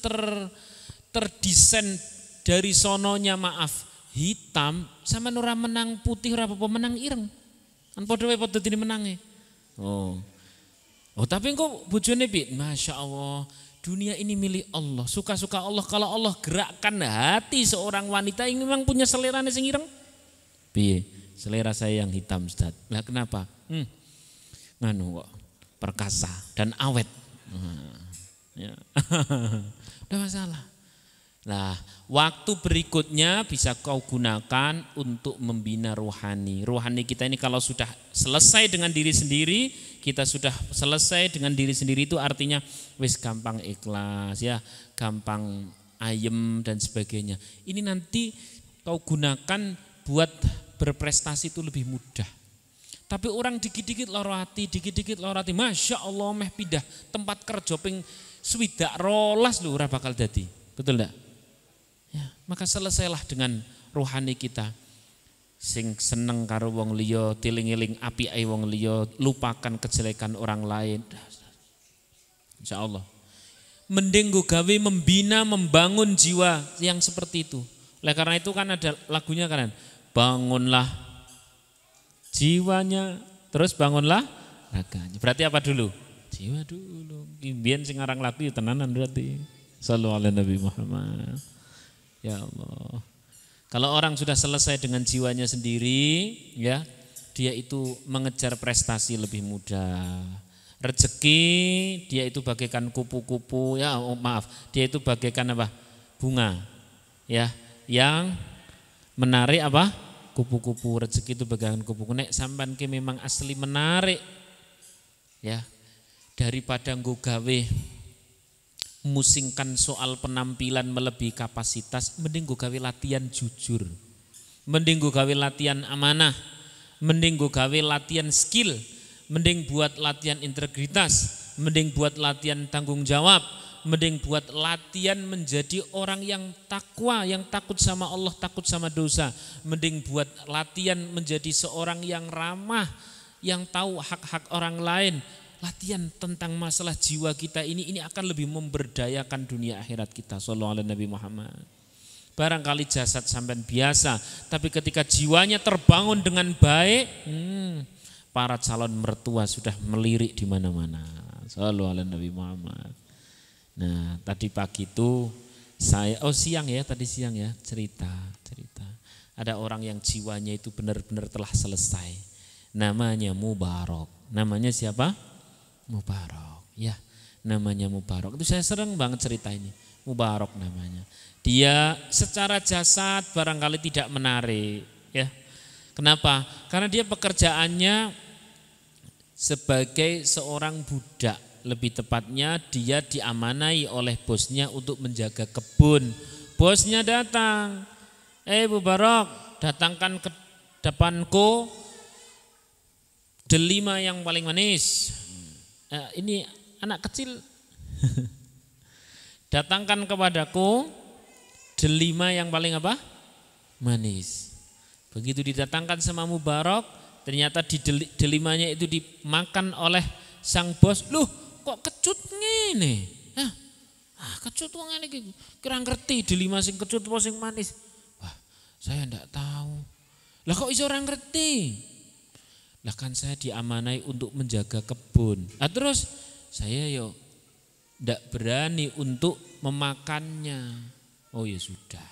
terdesain dari sononya maaf hitam sama ora menang putih ora apa menang ireng. Kan padha wae padha dene menange. Oh tapi engko bojone piye? Masya Allah, dunia ini milik Allah, suka-suka Allah. Kalau Allah gerakkan hati seorang wanita yang memang punya selera sing ireng, piye? Selera saya yang hitam, Ustaz. Lah kenapa? Nganu kok perkasa dan awet. Ya. Udah masalah. Nah, waktu berikutnya bisa kau gunakan untuk membina rohani. Rohani kita ini kalau sudah selesai dengan diri sendiri, kita sudah selesai dengan diri sendiri itu artinya wis gampang ikhlas ya, gampang ayem dan sebagainya. Ini nanti kau gunakan buat berprestasi itu lebih mudah. Tapi orang dikit-dikit loro hati, Masya Allah meh pindah tempat kerja ping swidak rolas lho ora bakal dadi. Betul enggak? Ya, maka selesailah dengan rohani kita. Sing seneng karo wong liya, tiling-eling apike wong liya, lupakan kejelekan orang lain. Insyaallah. Mending go gawe membina, membangun jiwa yang seperti itu. Oleh karena itu kan ada lagunya kan, bangunlah jiwanya, terus bangunlah raganya. Berarti apa dulu? Jiwa dulu. Biyen sing aran lagu ya tenanan berarti. Sallallahu alaihi Nabi Muhammad. Ya Allah. Kalau orang sudah selesai dengan jiwanya sendiri, ya, dia itu mengejar prestasi lebih mudah. Rezeki dia itu bagaikan kupu-kupu, ya dia itu bagaikan apa? Bunga. Ya, yang menarik apa? Kupu-kupu. Rezeki itu bagaikan kupu-kupu. Nek sampean ki memang asli menarik, ya, daripada nggo gawe musingkan soal penampilan melebihi kapasitas, mending nggo gawe latihan jujur, mending nggo gawe latihan amanah, mending nggo gawe latihan skill, mending buat latihan integritas, mending buat latihan tanggung jawab, mending buat latihan menjadi orang yang takwa, yang takut sama Allah, takut sama dosa. Mending buat latihan menjadi seorang yang ramah, yang tahu hak-hak orang lain. Latihan tentang masalah jiwa kita ini akan lebih memberdayakan dunia akhirat kita. Sallallahu alaihi Nabi Muhammad. Barangkali jasad sampean biasa, tapi ketika jiwanya terbangun dengan baik, para calon mertua sudah melirik di mana-mana. Sallallahu alaihi Nabi Muhammad. Nah, tadi pagi itu saya siang ya cerita. Ada orang yang jiwanya itu benar-benar telah selesai. Namanya Mubarak. Namanya siapa? Mubarak. Ya, namanya Mubarak. Itu saya sering banget cerita ini. Mubarak namanya. Dia secara jasad barangkali tidak menarik, ya. Kenapa? Karena dia pekerjaannya sebagai seorang budak. Lebih tepatnya dia diamanai oleh bosnya untuk menjaga kebun. Bosnya datang, Mubarak, datangkan ke depanku delima yang paling manis. Ini anak kecil. Datangkan kepadaku delima yang paling apa? Manis. Begitu didatangkan sama Mubarak, ternyata di delimanya itu dimakan oleh sang bos. Loh, kok kecut ngene? Kecut wong ngene iki. Kira ngerti delima sing kecut apa sing manis? Wah, saya ndak tahu. Lah kok iso ora ngerti? Lah kan saya diamanai untuk menjaga kebun. Terus saya yo ndak berani untuk memakannya. Oh ya sudah.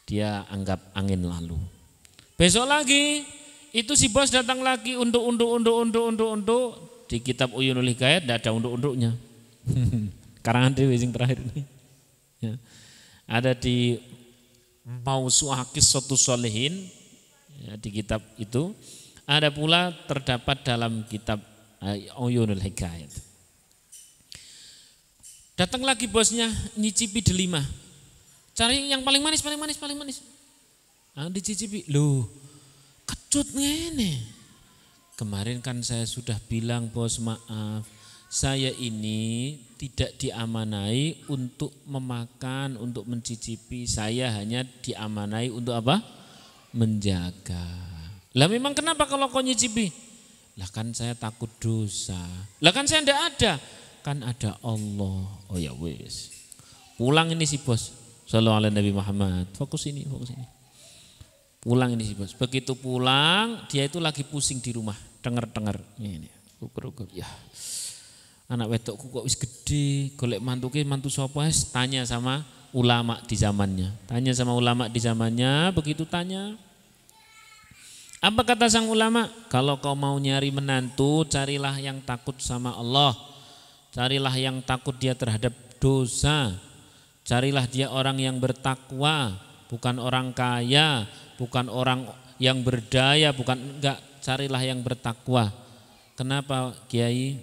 Dia anggap angin lalu. Besok lagi itu si bos datang lagi untuk di kitab Uyunul Hikayat tidak ada unduk-unduknya. Karangan dewe sing terakhir ini. Ya. Ada di Mausu'ah Qissatus Sholihin, ya, di kitab itu. Ada pula terdapat dalam kitab Uyunul Hikayat. Datang lagi bosnya nyicipi delima. Cari yang paling manis, paling manis, paling manis. Dicicipi, loh kecut ngene. Kemarin kan saya sudah bilang bos maaf, saya ini tidak diamanai untuk memakan, untuk mencicipi. Saya hanya diamanai untuk apa? Menjaga. Lah memang kenapa kalau kau nyicipi? Lah kan saya takut dosa. Lah kan saya tidak ada. Kan ada Allah. Oh ya wis. Pulang ini si bos. Sallallahu alaihi Nabi Muhammad. Fokus ini, fokus ini. Pulang ini si bos. Begitu pulang, dia itu lagi pusing di rumah. Dengar-dengar. Ini, ukur-ukur. Ya. Anak wedokku kok wis gede, golek mantuke mantu sapa wis, tanya sama ulama di zamannya. Tanya sama ulama di zamannya, begitu tanya. Apa kata sang ulama? Kalau kau mau nyari menantu, carilah yang takut sama Allah. Carilah yang takut dia terhadap dosa. Carilah dia orang yang bertakwa, bukan orang kaya, bukan orang yang berdaya, bukan enggak, carilah yang bertakwa. Kenapa Kiai?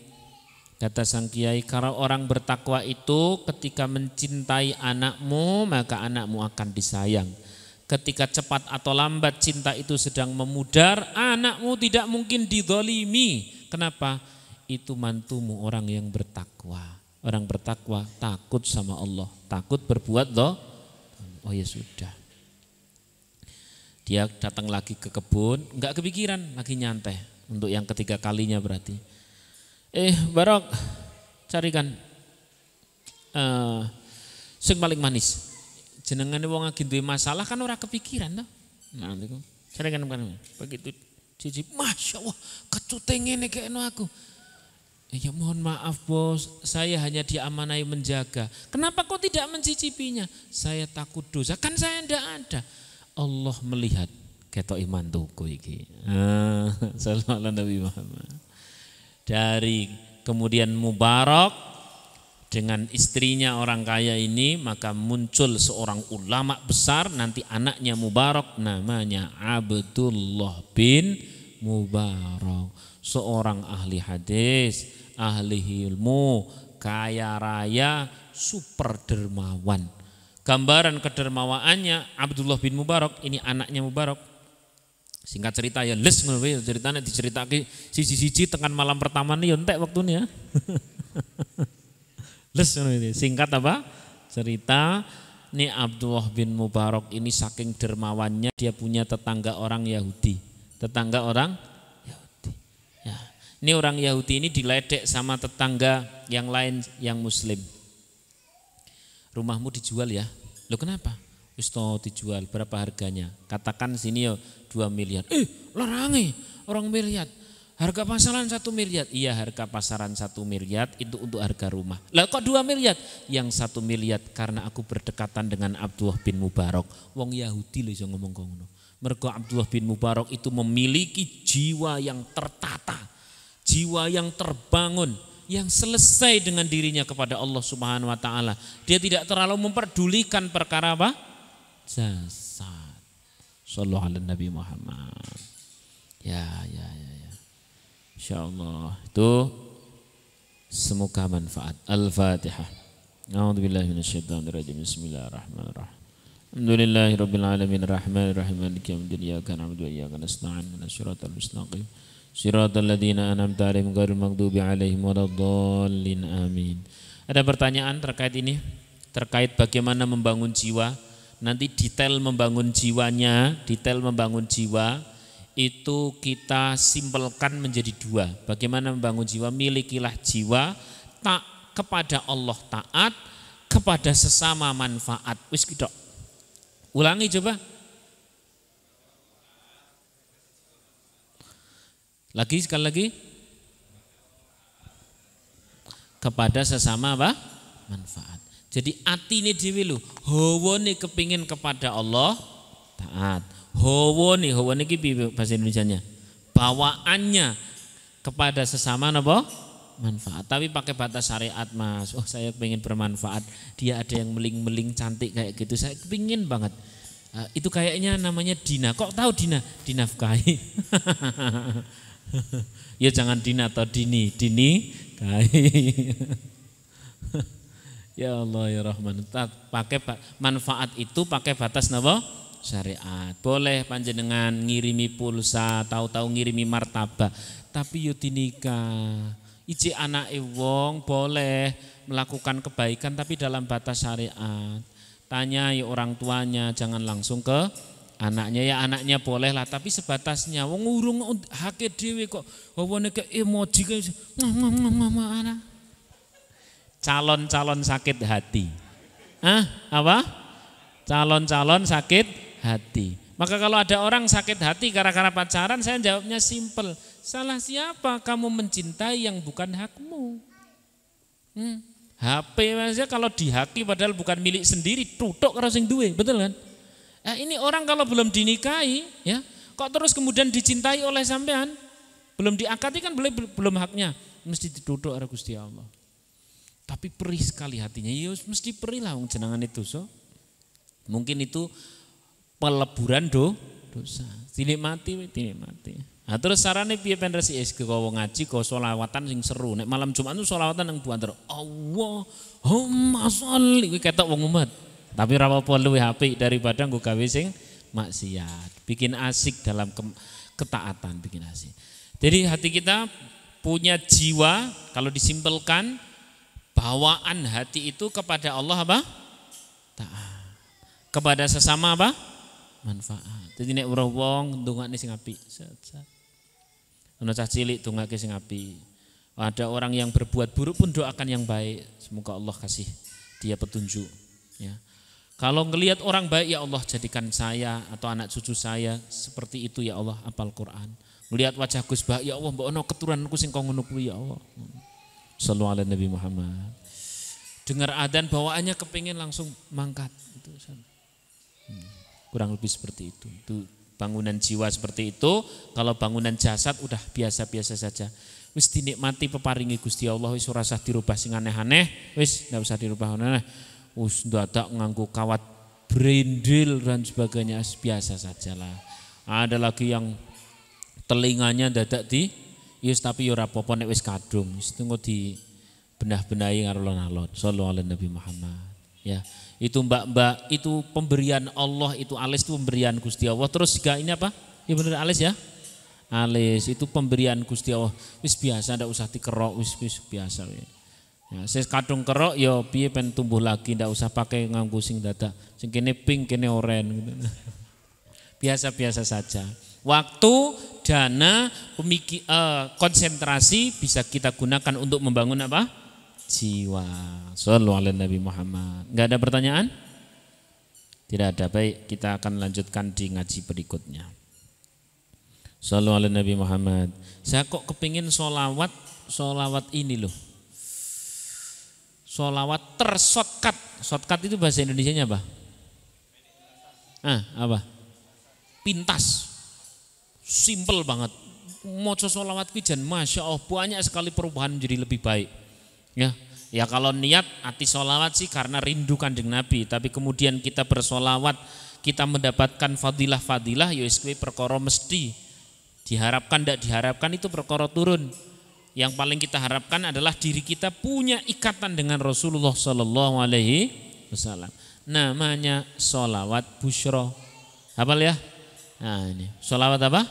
Kata sang Kiai, karena orang bertakwa itu ketika mencintai anakmu, maka anakmu akan disayang. Ketika cepat atau lambat cinta itu sedang memudar, anakmu tidak mungkin dizalimi. Kenapa? Itu mantumu orang yang bertakwa. Orang bertakwa takut sama Allah, takut berbuat doh. Oh ya sudah. Dia datang lagi ke kebun, enggak kepikiran, lagi nyantai. Untuk yang ketiga kalinya berarti. Barok, carikan sing paling manis. Jenengane wong lagi duwe masalah kan ora kepikiran toh. Nah, niku. Carikan begitu cicip, Masya Allah, kecute ngene kekno aku. Ya mohon maaf bos, saya hanya diamanai menjaga. Kenapa kok tidak mencicipinya? Saya takut dosa, kan saya ndak ada. Allah melihat ketok iman tuku iki. Sallallahu alaihi Muhammad. Dari kemudian Mubarak dengan istrinya orang kaya ini, maka muncul seorang ulama besar, nanti anaknya Mubarak namanya Abdullah bin Mubarak. Seorang ahli hadis, ahli ilmu, kaya raya, super dermawan. Gambaran kedermawaannya Abdullah bin Mubarak, ini anaknya Mubarak. Singkat cerita ya les ceritanya diceritake siji-siji tekan malam pertama nih entek waktunya. Les singkat apa? Cerita nih Abdullah bin Mubarak ini saking dermawannya dia punya tetangga orang Yahudi. Tetangga orang Yahudi. Ya. Ini orang Yahudi ini diledek sama tetangga yang lain yang Muslim. Rumahmu dijual ya? Loh kenapa? Wis dijual, berapa harganya? Katakan sini ya 2 miliar. Larangi orang miliar. Harga pasaran 1 miliar. Iya harga pasaran 1 miliar itu untuk harga rumah. Lah kok 2 miliar? Yang 1 miliar karena aku berdekatan dengan Abdullah bin Mubarak. Wong Yahudi lho iso ngomong ngono. Mergo Abdullah bin Mubarak itu memiliki jiwa yang tertata, jiwa yang terbangun, yang selesai dengan dirinya kepada Allah Subhanahu wa taala. Dia tidak terlalu memperdulikan perkara apa? Jasad. Sallallahu alaihi Nabi Muhammad. Ya. Insyaallah itu semoga manfaat. Al-Fatihah. A'udzubillahi minasyaitonirrajim. Bismillahirrahmanirrahim. Alhamdulillahirabbil alamin arrahmanir rahim maliki yaumiddin iyyaka na'budu wa iyyaka nasta'in ihdinas siratal mustaqim siratal ladzina an'amta 'alaihim ghairil maghdubi alaihim waladdallin amin. Ada pertanyaan terkait ini? Terkait bagaimana membangun jiwa? Nanti detail membangun jiwanya, detail membangun jiwa itu kita simpelkan menjadi 2. Bagaimana membangun jiwa? Milikilah jiwa tak kepada Allah taat, kepada sesama manfaat. Wis kita ulangi coba. Sekali lagi. Kepada sesama apa? Manfaat. Jadi atine dhewe lho, hawane kepingin kepada Allah taat. Hawane iki bahasa Indonesianya. Bawaannya kepada sesama apa? Manfaat. Tapi pakai batas syariat Mas. Oh saya pengen bermanfaat. Dia ada yang meling-meling cantik kayak gitu. Saya kepingin banget. Itu kayaknya namanya Dina. Kok tahu Dina? Dinafkahi. Ya jangan Dina atau Dini kai. Ya Allah ya Rahman. Pakai manfaat itu pakai batas napa? Syariat. Boleh panjenengan ngirimi pulsa, tahu-tahu ngirimi martabak, tapi yo dinikah. Iji anake wong boleh melakukan kebaikan tapi dalam batas syariat. Tanyai orang tuanya, jangan langsung ke anaknya. Ya anaknya boleh lah, tapi sebatasnya. Wong urung hake dhewe kok wawane ke emoji ke anak. Calon-calon sakit hati. Apa? Calon-calon sakit hati. Maka kalau ada orang sakit hati gara-gara pacaran, saya jawabnya simpel. Salah siapa kamu mencintai yang bukan hakmu? HP aja kalau dihaki padahal bukan milik sendiri, tutuk karo sing duwe, betul kan? Ini orang kalau belum dinikahi, ya, kok terus kemudian dicintai oleh sampean, belum diakati kan belum haknya, mesti ditutuk karo Gusti Allah. Tapi perih sekali hatinya, ya mesti perih lah wong jenengan itu, so. Mungkin itu peleburan dosa. Dinikmati. Nah, terus sarane piye ben resik kowe ngaji kok selawatan sing seru. Nek malam Jumat itu selawatan nang buanter. Allahumma sholli kuwi ketok wong umat. Tapi ora apa-apa luwih apik daripada nggo gawe sing maksiat. Bikin asik dalam ketaatan, bikin asik. Jadi hati kita punya jiwa, kalau disimpelkan bawaan hati itu kepada Allah apa? Taat. Kepada sesama apa? Manfaat. Jadi nek ora wong ndongakne sing apik. Ana cah cilik dongake sing apik. Ada orang yang berbuat buruk pun doakan yang baik. Semoga Allah kasih dia petunjuk, ya. Kalau ngelihat orang baik, ya Allah jadikan saya atau anak cucu saya seperti itu ya Allah, hafal Quran. Melihat wajah Gus Bah, ya Allah mbok ono keturunanku sing kok ngono kuwi ya Allah. Shallallahu alaihi Nabi Muhammad. Dengar adzan bawaannya kepingin langsung mangkat itu. Kurang lebih seperti itu. Itu bangunan jiwa seperti itu. Kalau bangunan jasad udah biasa-biasa saja. Wis dinikmati peparingi Gusti Allah, wis ora usah dirubah sing aneh-aneh, wis ndak usah dirubah aneh. Wis dadak nganggo kawat brindil dan sebagainya, biasa sajalah. Ada lagi yang telinganya dadak di yes tapi ora apa-apa nek wis kadung, wis tunggu di benah-benahi karo alon-alon. Sallallahu alaihi Nabi Muhammad. Ya. Itu mbak-mbak, itu pemberian Allah, itu alis itu pemberian Gusti Allah. Terus juga ini apa? Ya bener alis ya? Alis itu pemberian Gusti Allah. Wis biasa ndak usah dikerok, wis biasa we. Ya, ses kadung kerok ya piye pen tumbuh lagi, ndak usah pakai nganggo sing dadak. Sing kene pink, kene oren gitu. Biasa-biasa saja. Waktu, dana, konsentrasi bisa kita gunakan untuk membangun apa? Jiwa. Shallallahu alaihi Nabi Muhammad. Enggak ada pertanyaan? Tidak ada. Baik, kita akan lanjutkan di ngaji berikutnya. Shallallahu alaihi Nabi Muhammad. Saya kok kepingin solawat ini loh. Solawat tershortcut. Shortcut itu bahasa Indonesianya apa? Apa? Pintas. Simple banget. Maca solawat kijan, masya Allah banyak sekali perubahan menjadi lebih baik. Ya kalau niat hati solawat sih karena rindu kanjeng Nabi, tapi kemudian kita bersolawat, kita mendapatkan fadilah-fadilah, ya wis kuwi perkara mesti diharapkan tidak diharapkan itu perkara turun. Yang paling kita harapkan adalah diri kita punya ikatan dengan Rasulullah Sallallahu Alaihi Wasallam. Namanya solawat busyra. Hafal ya? Nah ini solawat apa?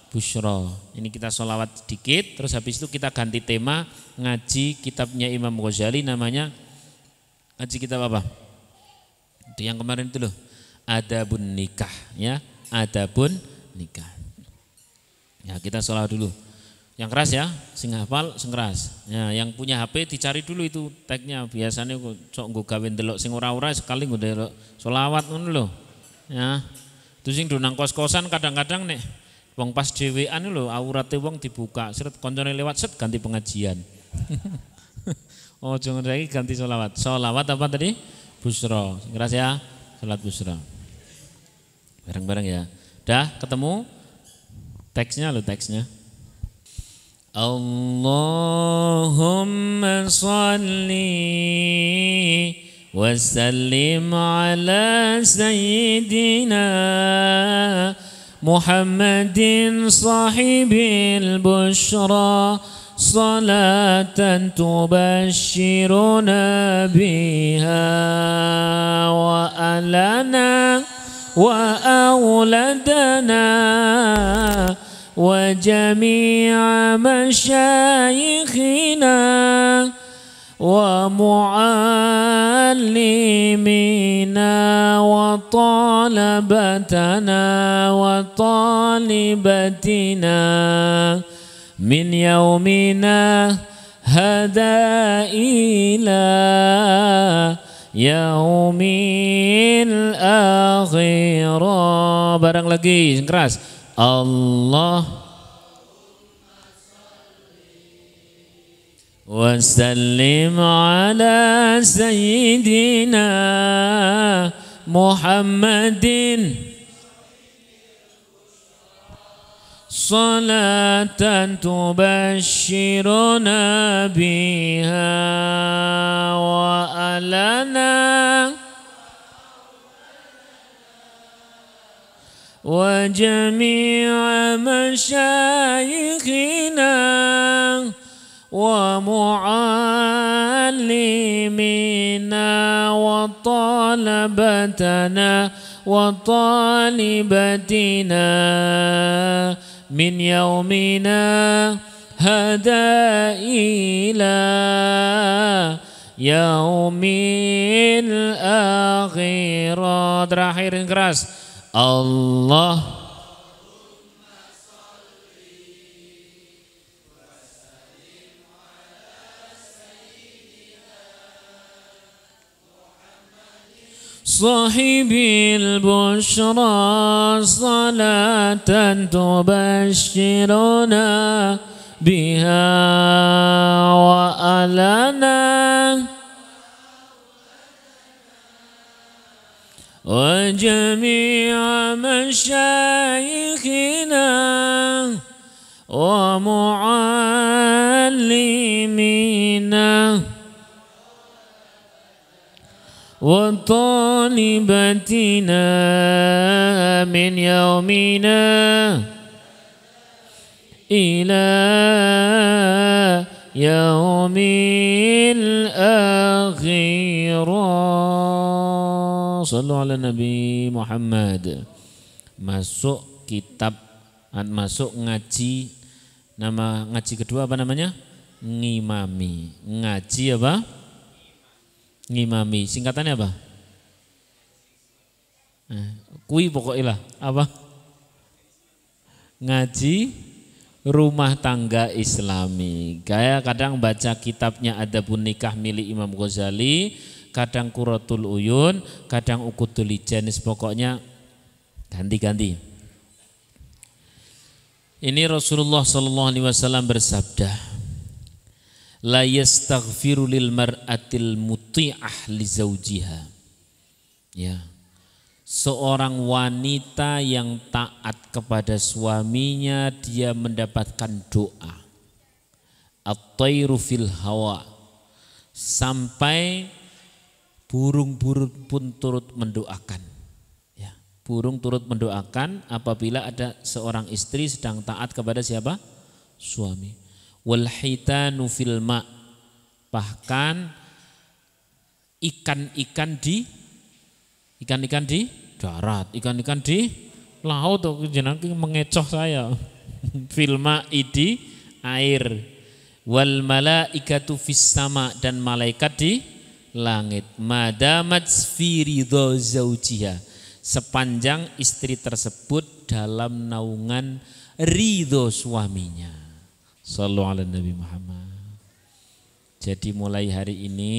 Busyra. Ini kita solawat sedikit, terus habis itu kita ganti tema ngaji kitabnya Imam Ghazali, namanya ngaji kitab apa? Itu yang kemarin itu loh, Adabun Nikah, ya, Adabun Nikah. Ya kita solawat dulu. Yang keras ya, sing hafal, sing keras. Ya, yang punya HP dicari dulu itu tagnya. Biasanya sok nggo gawe ndelok sing ora-ora sekali nggo ndelok solawat ngono lho. Ya. Terus sing do nang kos-kosan kadang-kadang nek wong pas dhewean lho aurate wong dibuka, seret koncone lewat set ganti pengajian. Oh jangan lagi ganti sholawat. Sholawat apa tadi? Busyra. Keras ya, salat busyra. Bareng-bareng ya. Dah ketemu teksnya lo teksnya. Allahumma sholli wa sallim ala sayyidina Muhammadin sahibil busyra صلاة تبشرنا بها وأهلنا وأولادنا وجميع مشايخنا ومعلمينا وطلبتنا وطالبتنا من يومنا هذا إلى يوم الآخرة. Barang lagi keras. Allah وسلم على سيدنا محمد صلاة تبشرنا بها وأهلنا وجميع مشايخنا ومعلمينا وطلبتنا وطالبتنا من يومنا هذا إلى يوم الآخرة. Terakhir yang keras. Allah صاحب البشرى صلاة تبشرنا بها وأهلنا وجميع مشايخنا ومعلمينا وطالبتنا من يومنا إلى يوم الآخرة. Sallu ala Nabi Muhammad. Masuk kitab, masuk ngaji. Nama ngaji kedua apa namanya? Ngimami. Ngaji apa? Ngimami, singkatannya apa? Kui pokoknya lah, apa? Ngaji rumah tangga Islami. Kayak kadang baca kitabnya Adabun Nikah milik Imam Ghazali, kadang Qurratul Uyun, kadang Uqudul Ijanis, pokoknya ganti-ganti. Ini Rasulullah SAW bersabda, la yastaghfiru lil mar'atil muti'ah li zawjiha. Ya. Seorang wanita yang taat kepada suaminya, dia mendapatkan doa. At-tayru fil hawa. Sampai burung-burung pun turut mendoakan. Ya, burung turut mendoakan apabila ada seorang istri sedang taat kepada siapa? Suami. Wal hitanu fil ma, bahkan ikan-ikan di darat, ikan-ikan di laut jenenge mengecoh saya. Fil ma'i di air. Wal malaikatu fis sama, dan malaikat di langit. Madamat fi ridha zaujiha, sepanjang istri tersebut dalam naungan ridho suaminya. Sallu ala Nabi Muhammad. Jadi mulai hari ini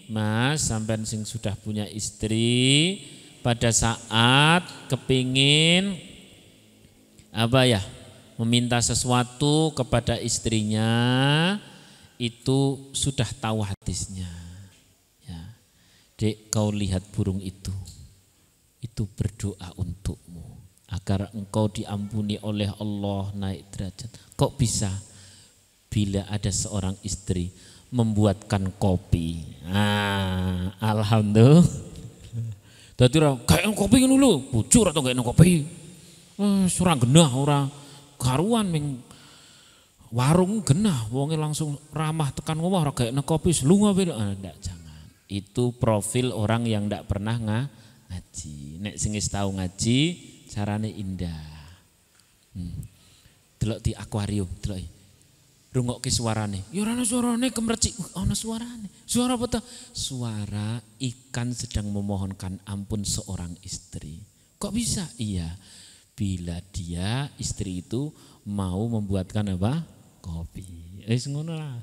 Mas, sampean sing sudah punya istri, pada saat kepingin apa ya, meminta sesuatu kepada istrinya, itu sudah tahu hadisnya. Ya. Dek, kau lihat burung itu berdoa untukmu agar engkau diampuni oleh Allah, naik derajat. Kok bisa? Bila ada seorang istri membuatkan kopi. Alhamdulillah. Dadi ora kayak kopi ngono lho, bujur atau kayak kopi. Ora genah, ora karuan ming warung genah, wonge langsung ramah tekan ngomong ora gaekno kopi, lunga wae. Ndak, jangan. Itu profil orang yang ndak pernah ngaji. Nek sing wis tau ngaji, carane indah. Delok di akuarium, delok. Rungokke suarane. Ya ora ana suarane kemrecik, ana suarane. Suara apa ta? Suara ikan sedang memohonkan ampun seorang istri. Kok bisa? Iya. Bila dia istri itu mau membuatkan apa? Kopi. Ngono lah.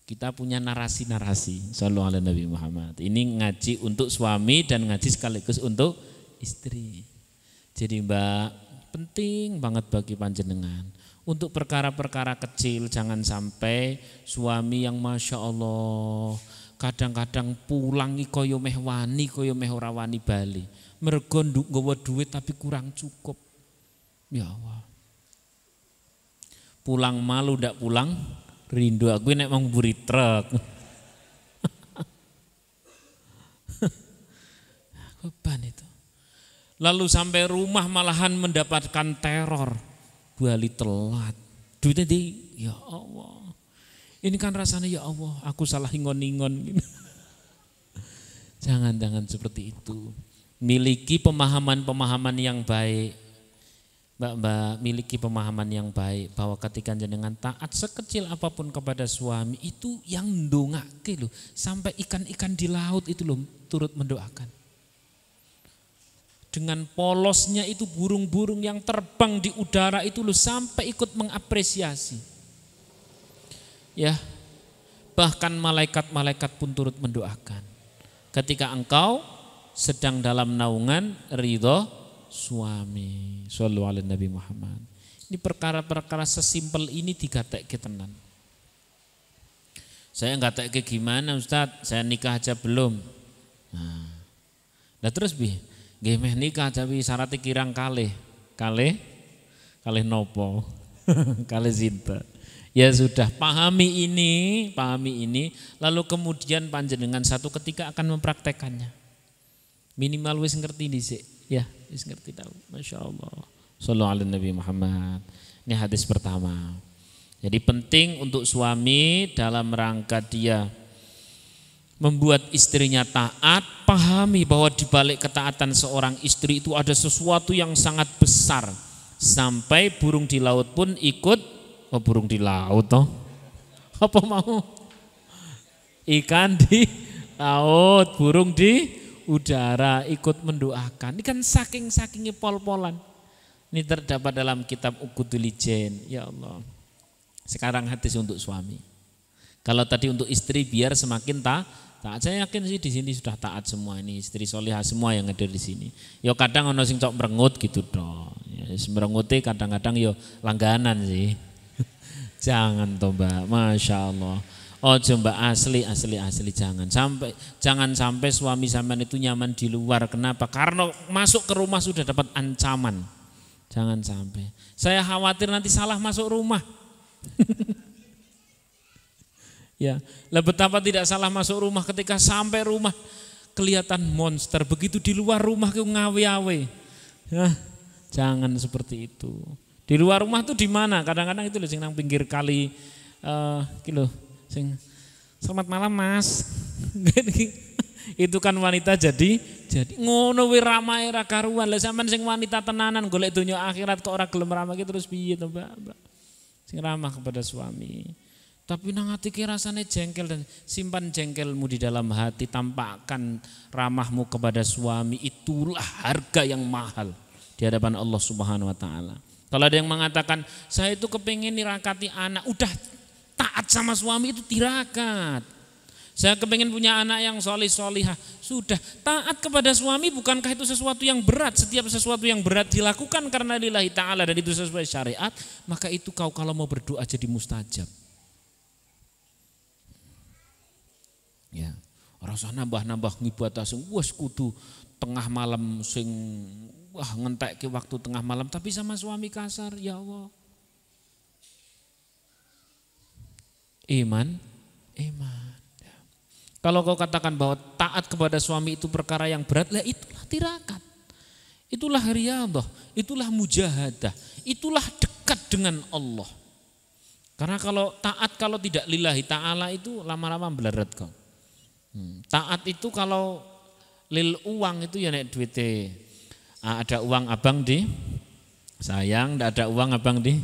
Kita punya narasi-narasi. Sallallahu alaihi Nabi Muhammad. Ini ngaji untuk suami dan ngaji sekaligus untuk istri. Jadi Mbak, penting banget bagi panjenengan. Untuk perkara-perkara kecil jangan sampai suami yang Masya Allah kadang-kadang pulang koyo meh wani koyo meh ora wani bali. Mergo nggawa duit tapi kurang cukup. Ya Allah. Pulang malu ndak pulang rindu, aku nek mau mburi truk. Beban itu. Lalu sampai rumah malahan mendapatkan teror. Bali telat. Duitnya ya Allah. Ini kan rasanya ya Allah, aku salah ingon-ingon. Jangan seperti itu. Miliki pemahaman-pemahaman yang baik. Mbak, miliki pemahaman yang baik bahwa ketika jenengan taat sekecil apapun kepada suami itu yang ndongake loh. Sampai ikan-ikan di laut itu loh turut mendoakan. Dengan polosnya itu burung-burung yang terbang di udara itu loh sampai ikut mengapresiasi. Ya, bahkan malaikat-malaikat pun turut mendoakan. Ketika engkau sedang dalam naungan ridho suami. Sallallahu alaihi Nabi Muhammad. Ini perkara-perkara sesimpel ini digatekke tenan. Saya gatekke gimana Ustadz? Saya nikah aja belum. Nah terus nggih meh nikah tapi syaratnya kirang kalih nopo kalih sinten. Ya sudah, pahami ini lalu kemudian panjenengan satu ketika akan mempraktekannya. Minimal wis ngerti dhisik, ya, wis ngerti tahu. Masya Allah. Sallallahu alaihi Nabi Muhammad. Ini hadis pertama. Jadi penting untuk suami dalam rangka dia membuat istrinya taat, pahami bahwa di balik ketaatan seorang istri itu ada sesuatu yang sangat besar. Sampai burung di laut pun ikut, burung di laut toh. Apa mau? Ikan di laut, burung di udara ikut mendoakan. Ini kan saking-sakingnya pol-polan. Ini terdapat dalam kitab Uqudul Ijen. Ya Allah. Sekarang hadis untuk suami. Kalau tadi untuk istri biar semakin taat, saya yakin sih di sini sudah taat semua ini istri solihah semua yang ada di sini. Yo kadang ono sing cok merengut gitu dong. Ya, merengutnya kadang-kadang yo langganan sih. Jangan toh Mbak, Masya Allah. Oh coba asli jangan sampai suami sampean itu nyaman di luar. Kenapa? Karena masuk ke rumah sudah dapat ancaman. Jangan sampai. Saya khawatir nanti salah masuk rumah. Ya, lah betapa tidak salah masuk rumah ketika sampai rumah kelihatan monster. Begitu di luar rumah ke ngawe-awe. Ya, jangan seperti itu. Di luar rumah tuh di mana? Kadang-kadang itu loh sing nang pinggir kali kilo sing selamat malam Mas. Itu kan wanita jadi ngono we ramae ra karuan. Lah sampean sing wanita tenanan golek donya akhirat kok ora gelem ramah terus piye to, Mbak? Sing ramah kepada suami. Tapi nang hati rasanya jengkel dan simpan jengkelmu di dalam hati, tampakkan ramahmu kepada suami, itulah harga yang mahal di hadapan Allah Subhanahu wa taala. Kalau ada yang mengatakan saya itu kepingin nirakati anak, udah taat sama suami itu tirakat. Saya kepingin punya anak yang solihah, sudah taat kepada suami. Bukankah itu sesuatu yang berat? Setiap sesuatu yang berat dilakukan karena lillahi ta'ala dan itu sesuai syariat, maka itu kau kalau mau berdoa jadi mustajab. Ya, rasa nambah ngibadah sing wis kudu tengah malam sing ngentekke waktu tengah malam tapi sama suami kasar, ya Allah. Iman. Ya. Kalau kau katakan bahwa taat kepada suami itu perkara yang berat, lah itulah tirakat. Itulah riyadhah, itulah mujahadah, itulah dekat dengan Allah. Karena kalau taat kalau tidak lillahi ta'ala itu lama-lama beleret kok. Taat itu kalau lil uang itu ya nek duite. Ada uang abang di sayang, tidak ada uang abang di.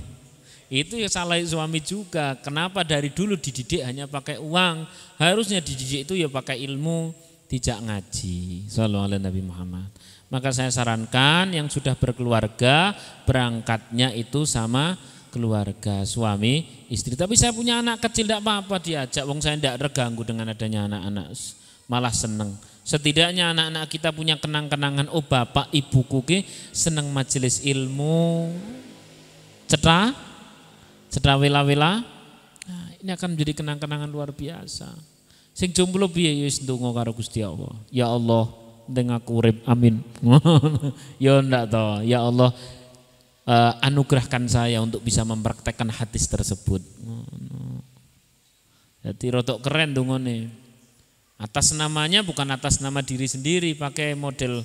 Itu ya salah suami juga. Kenapa dari dulu dididik hanya pakai uang? Harusnya dididik itu ya pakai ilmu, tidak ngaji. Sallallahu alaihi Nabi Muhammad. Maka saya sarankan yang sudah berkeluarga berangkatnya itu sama keluarga suami istri. Tapi saya punya anak kecil, tidak apa-apa diajak. Wong saya tidak terganggu dengan adanya anak-anak, malah seneng. Setidaknya anak-anak kita punya kenang-kenangan. Oh bapak ibuku ki seneng majelis ilmu, cetra wela-wela. Nah, ini akan menjadi kenang-kenangan luar biasa. Sing jomblo piye ya wis ndonga karo Gusti Allah. Ya Allah, ndeng aku urip, amin. Ya ndak toh. Ya Allah, anugerahkan saya untuk bisa mempraktekkan hadis tersebut. Jadi rotok keren dongone. Atas namanya bukan atas nama diri sendiri, pakai model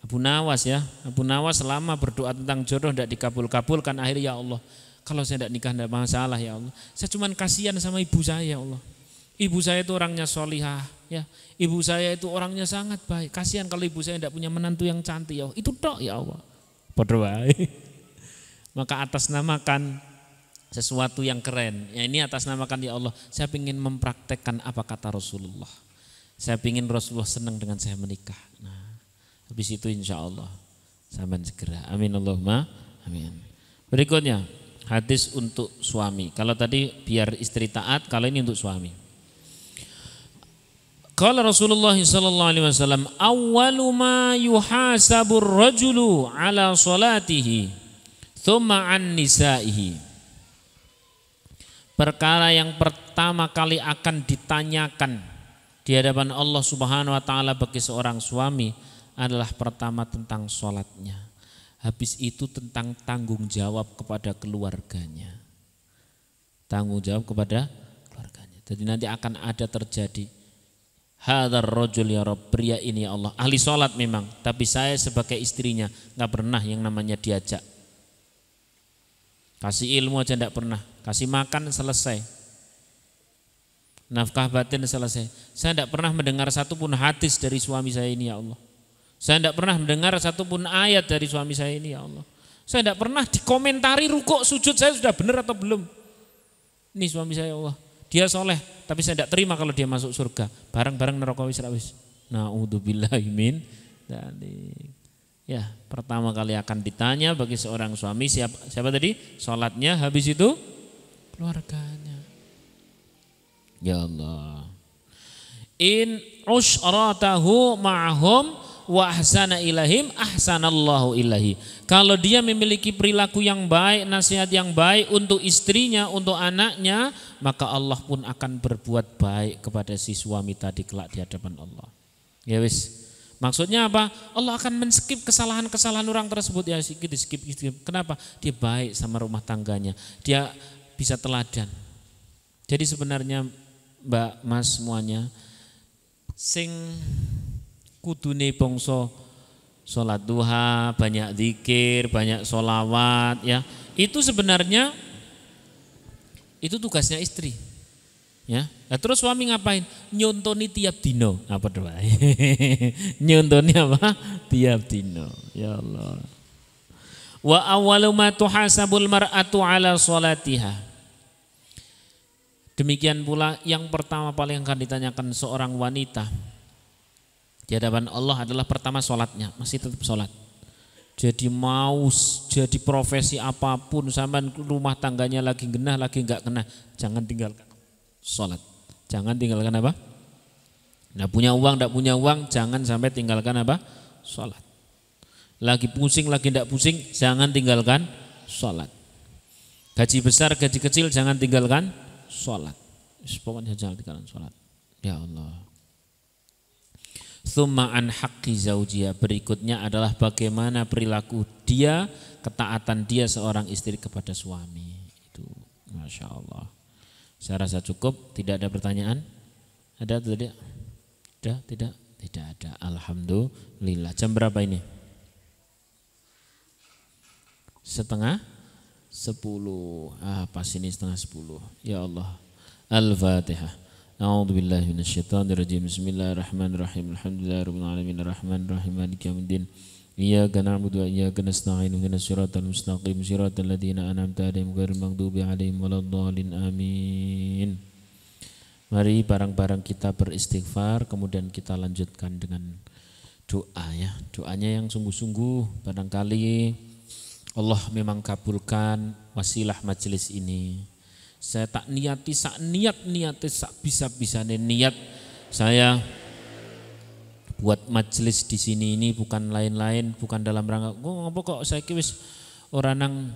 Abu Nawas ya. Abu Nawas selama berdoa tentang jodoh tidak dikabul-kabulkan, akhirnya ya Allah, kalau saya tidak nikah tidak masalah ya Allah. Saya cuma kasihan sama ibu saya ya Allah. Ibu saya itu orangnya solihah ya. Ibu saya itu orangnya sangat baik. Kasihan kalau ibu saya tidak punya menantu yang cantik ya Allah. Itu tok ya Allah. Berdoa. Maka atas namakan sesuatu yang keren. Ya ini atas namakan ya Allah. Saya ingin mempraktekkan apa kata Rasulullah. Saya ingin Rasulullah senang dengan saya menikah. Nah, habis itu insya Allah sampai segera. Amin Allahumma amin. Berikutnya hadis untuk suami. Kalau tadi biar istri taat, kalau ini untuk suami. Qala Rasulullah sallallahu alaihi wasallam, awwalu ma yuhasabur rajulu ala salatihi thumma an nisaihi. Perkara yang pertama kali akan ditanyakan di hadapan Allah Subhanahu wa taala bagi seorang suami adalah pertama tentang sholatnya. Habis itu tentang tanggung jawab kepada keluarganya. Tanggung jawab kepada keluarganya. Jadi nanti akan ada terjadi hadzal rajul ya Rabb, pria ini ya Allah ahli sholat memang, tapi saya sebagai istrinya enggak pernah yang namanya diajak. Kasih ilmu aja enggak pernah, kasih makan selesai. Nafkah batin selesai. Saya tidak pernah mendengar satupun hadis dari suami saya ini ya Allah. Saya tidak pernah mendengar satupun ayat dari suami saya ini ya Allah. Saya tidak pernah dikomentari rukuk sujud saya sudah benar atau belum. Ini suami saya ya Allah. Dia soleh, tapi saya tidak terima kalau dia masuk surga. Barang-barang neraka wis. Na'udzubillahi min dzalik. Ya, pertama kali akan ditanya bagi seorang suami siapa tadi? Sholatnya, habis itu keluarganya. Ya Allah. In usyratahu ma'hum wa ahsana ilahim ahsanallahu ilahi. Kalau dia memiliki perilaku yang baik, nasihat yang baik untuk istrinya, untuk anaknya, maka Allah pun akan berbuat baik kepada si suami tadi kelak di hadapan Allah. Ya wis. Maksudnya apa? Allah akan men-skip kesalahan-kesalahan orang tersebut ya, skip. Kenapa? Dia baik sama rumah tangganya. Dia bisa teladan. Jadi sebenarnya Mbak, Mas semuanya, sing kudune bangsa sholat duha, banyak zikir, banyak sholawat ya, itu sebenarnya itu tugasnya istri ya. Nah, terus suami ngapain? Nyontoni tiap dino. Apa doa? Nyontoni apa? Tiap dino. Ya Allah. Wa awwalu ma tuhasabul mar'atu ala sholatiha. Demikian pula yang pertama paling akan ditanyakan seorang wanita di hadapan Allah adalah pertama sholatnya, masih tetap sholat. Jadi mau jadi profesi apapun, sampai rumah tangganya lagi genah, lagi enggak genah, jangan tinggalkan sholat. Jangan tinggalkan apa? Nah, punya uang, enggak punya uang, jangan sampai tinggalkan apa? Sholat. Lagi pusing, lagi enggak pusing, jangan tinggalkan sholat. Gaji besar, gaji kecil, jangan tinggalkan sholat. Pokoknya jangan tinggalkan sholat. Ya Allah. Tsumma an haqqi zaujiyah. Berikutnya adalah bagaimana perilaku dia, ketaatan dia seorang istri kepada suami. Itu Masya Allah. Saya rasa cukup. Tidak ada pertanyaan? Ada atau tidak? Ada? Tidak? Tidak ada. Alhamdulillah. Jam berapa ini? 7:30. 10. Pas ini setengah 10. Ya Allah. Al-Fatihah. A'udzubillahi minasyaitonirrajim. Bismillahirrahmanirrahim. Alhamdulillahirabbil alamin arrahmanirrahim maliki yaumiddin. Iyyaka na'budu wa iyyaka nasta'in. Ihdinas siratal mustaqim. Siratal ladzina an'amta 'alaihim ghairil maghdubi 'alaihim waladdallin. Amin. Mari bareng-bareng kita beristighfar, kemudian kita lanjutkan dengan doa ya. Doanya yang sungguh-sungguh, barangkali Allah memang kabulkan wasilah majelis ini. Saya tak niati sak niat-niati sak bisa-bisane niat saya buat majelis di sini ini bukan lain-lain, bukan dalam rangka ngopo kok saya wis ora nang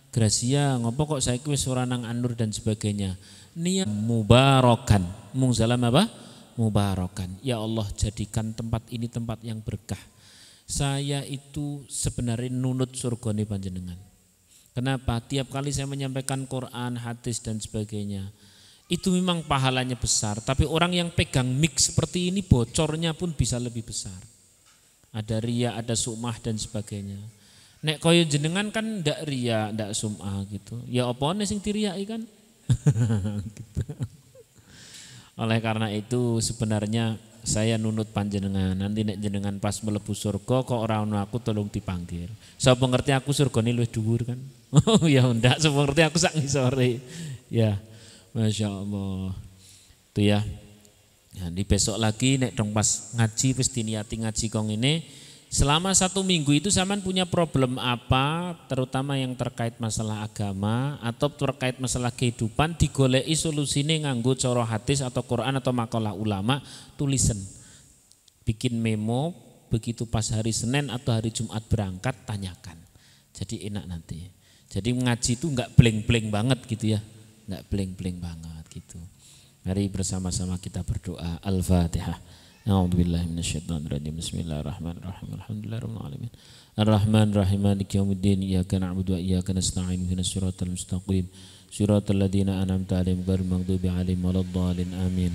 Gracia, ngopo kok saya wis ora nang Anur dan sebagainya. Niat mubarakan, mung salam apa? Mubarakan. Ya Allah, jadikan tempat ini tempat yang berkah. Saya itu sebenarnya nunut surgane panjenengan. Kenapa? Tiap kali saya menyampaikan Quran, hadis dan sebagainya, itu memang pahalanya besar. Tapi orang yang pegang mic seperti ini bocornya pun bisa lebih besar. Ada ria, ada sum'ah dan sebagainya. Nek koyo jenengan kan ndak ria, ndak sum'ah gitu. Ya opone sing diriai kan? Gitu. Oleh karena itu sebenarnya saya nunut panjenengan, nanti nek jenengan pas mlebu surga kok ora ono aku tolong dipanggil. Sapa ngerti aku surgane luwih dhuwur kan? Oh ya ndak, sapa ngerti aku sak ngisore. Ya. Masya Allah. Itu ya. Nanti besok lagi nek dong pas ngaji wis diniati ngaji kong ini. Selama 1 minggu itu sampean punya problem apa, terutama yang terkait masalah agama atau terkait masalah kehidupan, digoleki solusine nganggo cara hadis atau Quran atau makalah ulama, tulisan. Bikin memo, begitu pas hari Senin atau hari Jumat berangkat tanyakan. Jadi enak nanti. Jadi ngaji itu enggak blank-blank banget gitu ya. Enggak blank-blank banget gitu. Mari bersama-sama kita berdoa. Al-Fatihah. A'udzubillahi minasyaitonirrajim. Bismillahirrahmanirrahim. Alhamdulillahirabbil alamin. Arrahmanirrahim. Maliki yaumiddin. Iyyaka na'budu wa iyyaka nasta'in. Ihdinas siratal mustaqim. Siratal ladzina an'amta 'alaihim ghairil maghdubi 'alaihim waladdallin. Amin.